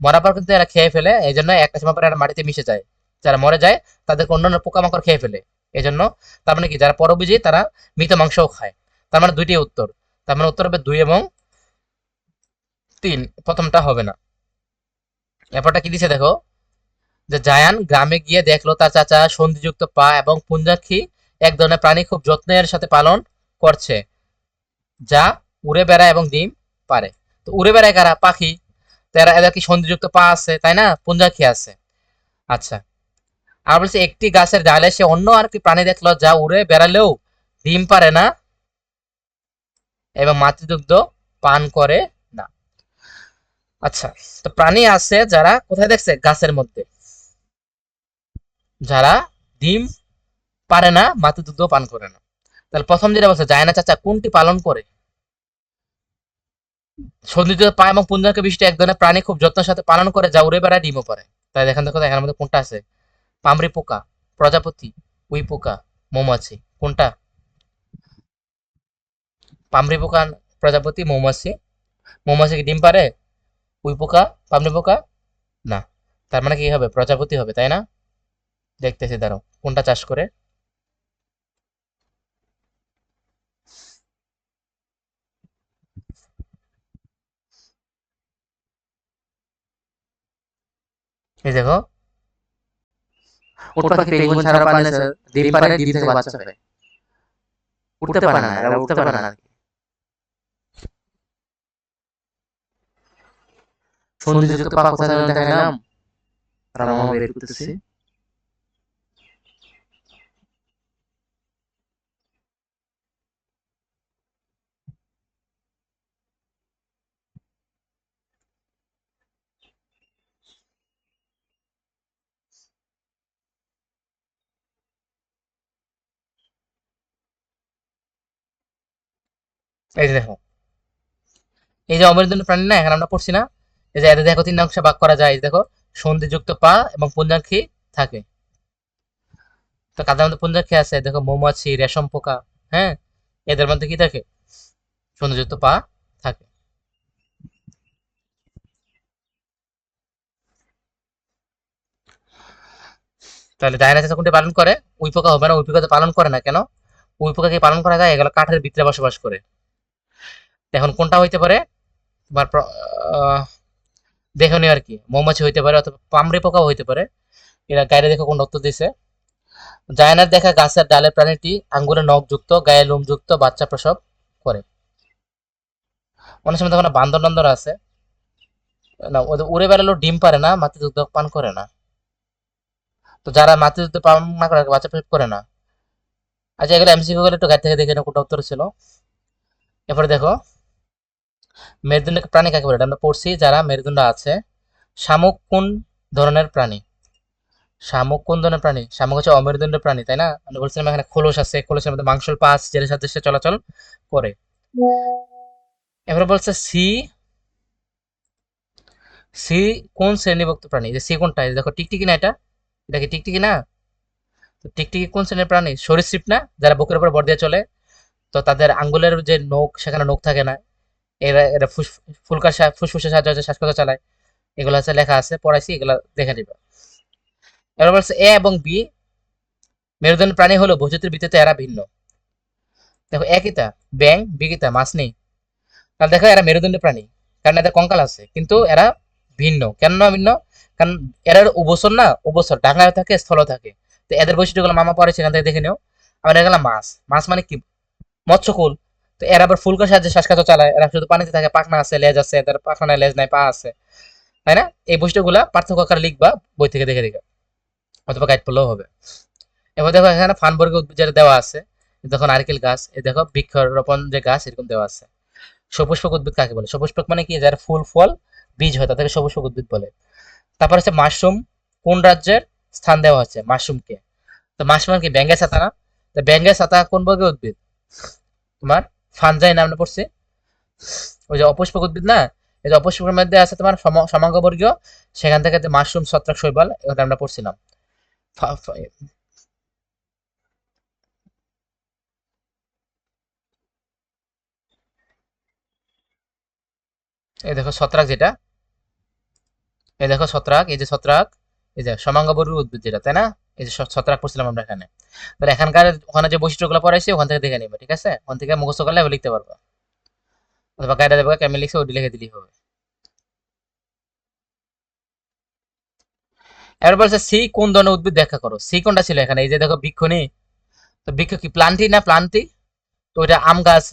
মরার পর কিন্তু এরা খেয়ে ফেলে, এই জন্য একটা সময় পরে এরা মাটিতে মিশে যায়। যারা মরে যায় তাদেরকে অন্যান্য পোকামাকড় খেয়ে ফেলে, এই জন্য। তার মানে কি? যারা পরভোজী তারা মৃত মাংসও খায়। তার মানে দুইটি উত্তর। তার মানে উত্তর হবে 2 এবং 3, প্রথমটা হবে না। এরপরটা কি দিছে দেখো, যে জায়ান গ্রামে গিয়ে দেখলো তার চাচা সন্ধিযুক্ত পা এবং পুঞ্জাক্ষী, এক ধরনের প্রাণী, খুব যত্নের সাথে পালন করছে, যা উড়ে বেড়ায় এবং ডিম পারে। তো উড়ে বেড়ায় কারা? পাখি। তো এদের কি সন্ধিযুক্ত পা আছে, তাই না? পুঞ্জাক্ষী আছে। আচ্ছা, আর বলছে একটি গাছের ডালে সে অন্য আর কি প্রাণী দেখলো, যা উড়ে বেড়ালেও ডিম পারে না এবং মাতৃদুগ্ধ পান করে না। আচ্ছা, তো প্রাণী আছে যারা কোথায় দেখছে? গাছের মধ্যে, যারা ডিম পারে না, মাতৃদুগ্ধ পান করে না। তাহলে প্রথম যেটা বলছে জায়না চাচা কোনটি পালন করে? সন্ধিত পা এবং পুঞ্জকে বিশিষ্ট এক ধরনের প্রাণী, খুব যত্নের সাথে পালন করে, যা উড়ে বেড়ায় ডিমও পারে। তাই দেখেন, দেখো এখানের মধ্যে কোনটা আছে? পামরি পোকা, প্রজাপতি, উই পোকা, মৌমাছি, কোনটা? পামরি পোকা, প্রজাপতি, মৌমাছি। মৌমাছি কি ডিম পারে? উই পোকা, পামরি পোকা? না। তার মানে কি হবে? প্রজাপতি হবে, তাই না? দেখতেছি, দাঁড়াও কোনটা চাষ করে। এই দেখো, উট পাখি পেঙ্গুইন ছাড়া পারলে স্যার ডিম পারে, ডিম থেকে বাচ্চা হয়, উঠতে পারে না, এরা উঠতে পারে না আর কি। সন্ধিযুক্ত পা কোথায় যেন দেখাইলাম, রামা বের করতেছি। এই যে দেখো, এই যে অমেরুদণ্ড প্রাণী না, এখানে আমরা পড়ছি না, এই যে এদের দেখো তিন অংশে ভাগ করা যায়। এই যে দেখো, সন্ধিযুক্ত পা এবং পুঞ্জাক্ষী থাকে। তো কাদের মধ্যে পুঞ্জাক্ষী আছে, দেখো মৌমাছি, রেশম পোকা, হ্যাঁ, এদের মধ্যে কি থাকে, সন্ধিযুক্ত পা থাকে। তাহলে ডায়নাসোর কোনটি পালন করে? উই পোকা হবে না, উই পোকা তো পালন করে না কেন? উই পোকাকে পালন করা যায়, এগুলো কাঠের ভিতরে বসবাস করে। এখন কোনটা হইতে পারে তোমার দেখো নি আর কি, মৌমাছি হইতে পারে অথবা পামড়ে পোকাও হইতে পারে। এরা গাইরে দেখো কোনটা উত্তর দিছে। জায়ানার দেখা গাছের ডালের প্রাণীটি আঙ্গুলে নখযুক্ত, গায়ে লোমযুক্ত, বাচ্চা প্রসব করে। অনেক সময় দেখো না বান্দর টান্দর আছে না, ওদের উড়ে বেড়ালেও ডিম পারে না, মাতৃ দুগ্ধ পান করে না। তো যারা মাতৃ দুগ্ধ পান না করে, বাচ্চা প্রসব করে না। আচ্ছা, এগুলো এমসিকিউ গুলো একটু গাড়ি থেকে দেখে নাও কোনটা উত্তর ছিল। এরপরে দেখো, মেরুদণ্ড প্রাণী কাকে বলে, এটা আমরা পড়ছি যারা মেরুদণ্ড আছে। শামুক কোন ধরনের প্রাণী? শামুক কোন ধরনের প্রাণী? শামুক হচ্ছে অমেরুদণ্ড প্রাণী, তাই না? আমরা বলছিলাম এখানে খোলস আছে, খোলসের মধ্যে মাংসল পা আছে, যেটার সাথে সে চলাচল করে। এবারে বলছে সি, সি কোন শ্রেণীভুক্ত প্রাণী? যে সি কোনটা, এই যে দেখো টিকটিকি না, এটা এটা কি টিকটিকি না? তো টিকটিকি কোন শ্রেণীর প্রাণী? সরীসৃপ না, যারা বুকের উপর ভর দিয়ে চলে। তো তাদের আঙ্গুলের যে নখ, সেখানে নখ থাকে না। এরা এরা ফুসফুসের সাহায্যে হচ্ছে শ্বাসকষ্ট চালায়। এগুলো হচ্ছে লেখা আছে, পড়াইছি, এগুলো দেখে নিবা। এবার বলছে এ এবং বি মেরুদণ্ড প্রাণী হলো বৈচিত্র্যের ভিত্তিতে এরা ভিন্ন। দেখো এ কিতা ব্যাং, বি কিতা মাছ নেই। তাহলে দেখো এরা মেরুদণ্ড প্রাণী, কারণ এদের কঙ্কাল আছে, কিন্তু এরা ভিন্ন। কেন না ভিন্ন? কারণ এরা উভচর না, উভচর ডাঙায় থাকে, স্থল থাকে। তো এদের বৈশিষ্ট্যগুলো মামা পড়ে, সেখান থেকে দেখে নিও। আবার এগুলো মাছ, মাছ মানে কি, মৎস্যকুল। তো এরা আবার ফুলকার সাহায্যে শ্বাসকষ্ট চালায়, এরা শুধু পানিতে থাকে, পাখনা আছে, লেজ আছে, এদের পাখনা নাই, লেজ নাই, পা আছে, তাই না? এই বৈশিষ্ট্যগুলা পার্থক্য আকারে লিখবা, বই থেকে দেখে দেখে, অথবা গাইড পড়লেও হবে। এবার দেখো এখানে ফানবর্গের উদ্ভিদ যেটা দেওয়া আছে, দেখো নারকেল গাছ, এই দেখো বৃক্ষরোপণ যে গাছ, এরকম দেওয়া আছে। সপুষ্পক উদ্ভিদ কাকে বলে? সপুষ্পক মানে কি, যার ফুল ফল বীজ হয় তাদেরকে সপুষ্পক উদ্ভিদ বলে। তারপর হচ্ছে মাশরুম কোন রাজ্যের স্থান দেওয়া হচ্ছে মাশরুমকে? তো মাশরুম কি ব্যাঙ্গের ছাতা না? তো ব্যাঙ্গের ছাতা কোন বর্গের উদ্ভিদ? তোমার ফানজাই নাম পড়ছে, ওই যে অপুষ্পক উদ্ভিদ না। এই যে অপুষ্পকের মধ্যে আছে তোমার সমাঙ্গবর্গীয়, সেখান থেকে যে মাশরুম, ছত্রাক, শৈবাল, এটা আমরা পড়ছিলাম। ফা- ফা- এই দেখো ছত্রাক যেটা, এই দেখো ছত্রাক, এই যে ছত্রাক, এই যে সমাঙ্গবর্গীয় উদ্ভিদ যেটা, তাই না? এই যে ছত্রাক পড়ছিলাম আমরা এখানে। তাহলে এখানকার ওখানে যে বৈশিষ্ট্যগুলো পড়াইছি, ওখান থেকে দেখে নিবে, ঠিক আছে? ওখান থেকে মুখস্থ করলে এবার লিখতে পারবা, অথবা গাইডে দেবো কেমন লিখছে ওটি লিখে দিলেই হবে। এবার বলছে সি কোন ধরনের উদ্ভিদ ব্যাখ্যা করো। সি কোনটা ছিল এখানে? এই যে দেখো বৃক্ষ নেই, তো বৃক্ষ কি প্লান্টি না প্লান্টি? তো ওইটা আম গাছ,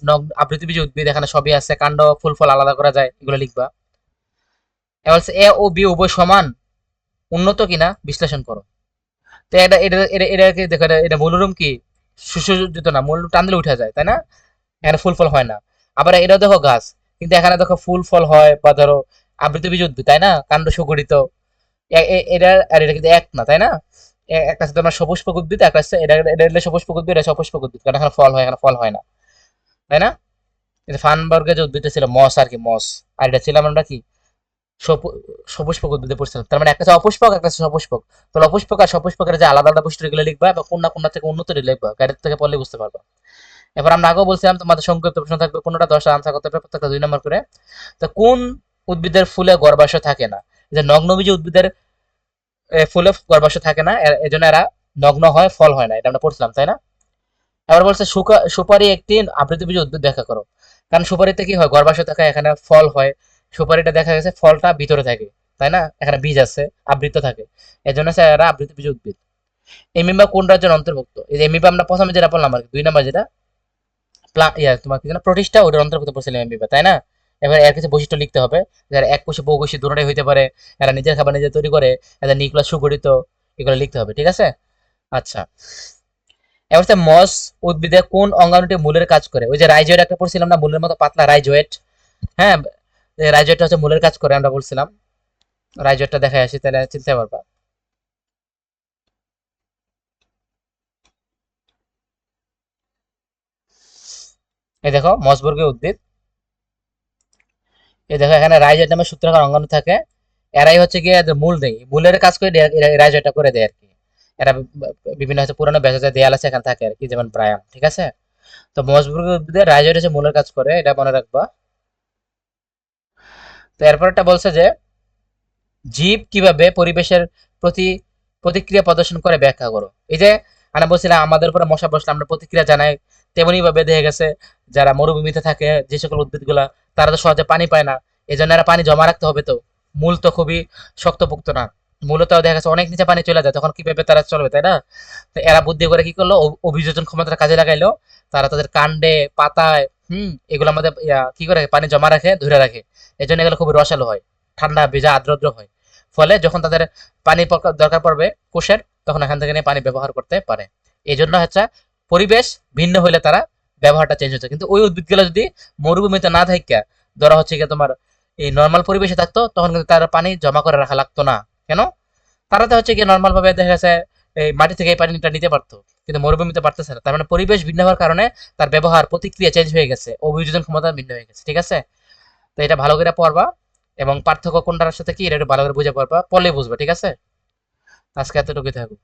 আবৃতবীজী উদ্ভিদ, এখানে সবই আছে, কাণ্ড ফুল ফল আলাদা করা যায়, এগুলো লিখবা। এবার বলছে এ ও বি উভয় সমান উন্নত কিনা বিশ্লেষণ করো। তো এটা এটা এটা এটাকে দেখো, এটা মূলরূপ কি, সুসজ্জিত না, মূল টান দিলে উঠে যায়, তাই না? এখানে ফুল ফল হয় না। আবার এটাও দেখো গাছ, কিন্তু এখানে দেখো ফুল ফল হয়, বা ধরো আবৃতবীজী উদ্ভিদ, তাই না, কাণ্ড সুগঠিত। এটা আর এটা কিন্তু এক না, তাই না? একটা হচ্ছে তোমার সপুষ্পক উদ্ভিদ, একটা হচ্ছে এটা হলো সপুষ্পক উদ্ভিদ, এটা সপুষ্পক উদ্ভিদ, কারণ এখানে ফল হয়, এখানে ফল হয় না, তাই না? কিন্তু ফানবার্গের যে উদ্ভিদটা ছিল মস আর কি, মস। আর এটা ছিলাম আমরা কি, সপু- সপুষ্পক উদ্ভিদে পড়ছিলাম। তার মানে একটা হচ্ছে অপুষ্পক, একটা হচ্ছে সপুষ্পক। তাহলে অপুষ্পক আর সপুষ্পকের যে আলাদা আলাদা বৈশিষ্ট্য, এগুলো লিখবা, বা কোনটা কোনটা থেকে উন্নত লিখবা, গাইড থেকে পড়লে বুঝতে পারবা। এবার আমরা আগেও বলছিলাম তোমাদের সংক্ষিপ্ত প্রশ্ন থাকবে 15টা, 10টা আনসার করতে হবে, প্রত্যেকটা 2 নম্বর করে। তো কোন উদ্ভিদের ফুলে গর্ভাশয় থাকে না? যে নগ্নবীজী উদ্ভিদের ফুলে গর্ভাশয় থাকে না, এজন্য এরা নগ্ন হয়, ফল হয় না, এটা আমরা পড়ছিলাম তাই না? এবার বলছে সুপারি একটি আবৃতবীজ উদ্ভিদ ব্যাখ্যা করো। কারণ সুপারিতে কি হয়, গর্ভাশয় থাকে, এখানে ফল হয়। সুপারিটা দেখা গেছে ফলটা ভিতরে থাকে, তাই না? এখানে বীজ আছে, আবৃত থাকে, এজন্য এরা আবৃতবীজ উদ্ভিদ। এমিবা কোন রাজ্যের অন্তর্ভুক্ত? এই যে এমিবা আমরা প্রথমে যেটা বললাম আর কি, 2 নম্বর যেটা তোমার কি জানো, প্রতিষ্ঠা, ওটার অন্তর্ভুক্ত পড়ছিলাম এমিবা, তাই না? এবার এর কিছু বৈশিষ্ট্য লিখতে হবে। যারা এককোষী বহুকোষী দুটোটাই হইতে পারে, এরা নিজের খাবার নিজে তৈরি করে, এদের নিউক্লিয়াস সুগঠিত, এগুলো লিখতে হবে, ঠিক আছে? আচ্ছা, এবার হচ্ছে মস উদ্ভিদের কোন অঙ্গাণুটি মূলের কাজ করে? ওই যে রাইজোয়েট একটা পড়ছিলাম না, মূলের মতো পাতলা রাইজোয়েট। হ্যাঁ, রাইজোয়েটটা হচ্ছে মূলের কাজ করে আমরা বলছিলাম। রাইজোয়েটটা দেখাই আসি, তাহলে চিনতে পারবা। এই দেখো মসবর্গীয় উদ্ভিদ, এই দেখো এখানে রাইজোয়েট নামে সূত্রাকার অঙ্গাণু থাকে। এরাই হচ্ছে গিয়ে এদের মূল নেই, মূলের কাজ করে রাইজোয়েটটা করে দেয় আর কি। এরা বিভিন্ন হচ্ছে পুরানো ভেষজ দেয়াল আছে এখানে থাকে আর কি, যেমন ব্রায়াম, ঠিক আছে? তো মসবর্গীয় উদ্ভিদের রাইজোয়েট হচ্ছে মূলের কাজ করে, এটা মনে রাখবা। তো এরপরটা বলছে যে জীব কিভাবে পরিবেশের প্রতি প্রতিক্রিয়া প্রদর্শন করে ব্যাখ্যা করো। এই যে আমরা বলছিলাম আমাদের উপরে মশা বসলে আমরা প্রতিক্রিয়া জানাই, তেমনি ভাবে দেখা গেছে যারা মরুভূমিতে থাকে যে সকল উদ্ভিদগুলা, তারা তো সহজে পানি পায় না, এই জন্য এরা পানি জমা রাখতে হবে। তো মূল তো খুবই শক্তপোক্ত না, মূলত দেখা গেছে অনেক নিচে পানি চলে যায়, তখন কিভাবে তারা চলবে, তাই না? তো এরা বুদ্ধি করে কি করলো, অভিযোজন ক্ষমতার কাজে লাগাইলো। তারা তাদের কাণ্ডে, পাতায়, এগুলো আমাদের কি করে পানি জমা রাখে, ধরে রাখে। এই জন্য এগুলো খুবই রসালো হয়, ঠান্ডা ভেজা আর্দ্র হয়। ফলে যখন তাদের পানি দরকার পড়বে কোষের, তখন এখান থেকে নিয়ে পানি ব্যবহার করতে পারে। এই জন্য হচ্ছে পরিবেশ ভিন্ন হইলে তারা ব্যবহারটা চেঞ্জ হচ্ছে। কিন্তু ওই উদ্ভিদগুলো যদি মরুভূমিতে না থাকে, ধরা হচ্ছে কি তোমার এই নর্মাল পরিবেশে থাকতো, তখন কিন্তু তারা পানি জমা করে রাখা লাগতো না। কেন? তারা তো হচ্ছে কি নর্মাল ভাবে দেখা গেছে এই মাটি থেকে এই পানিটা নিতে পারতো, কিন্তু মরুভূমিতে পারতেছে না। তার মানে পরিবেশ ভিন্ন হওয়ার কারণে তার ব্যবহার প্রতিক্রিয়া চেঞ্জ হয়ে গেছে, অভিযোজন ক্ষমতা ভিন্ন হয়ে গেছে, ঠিক আছে? তো এটা ভালো করে পড়বা, এবং পার্থক্য কোনটার সাথে কি এটা একটু ভালো করে বুঝে পড়বা, পড়লে বুঝবে, ঠিক আছে? আজকে এতটুকুই থাকবে।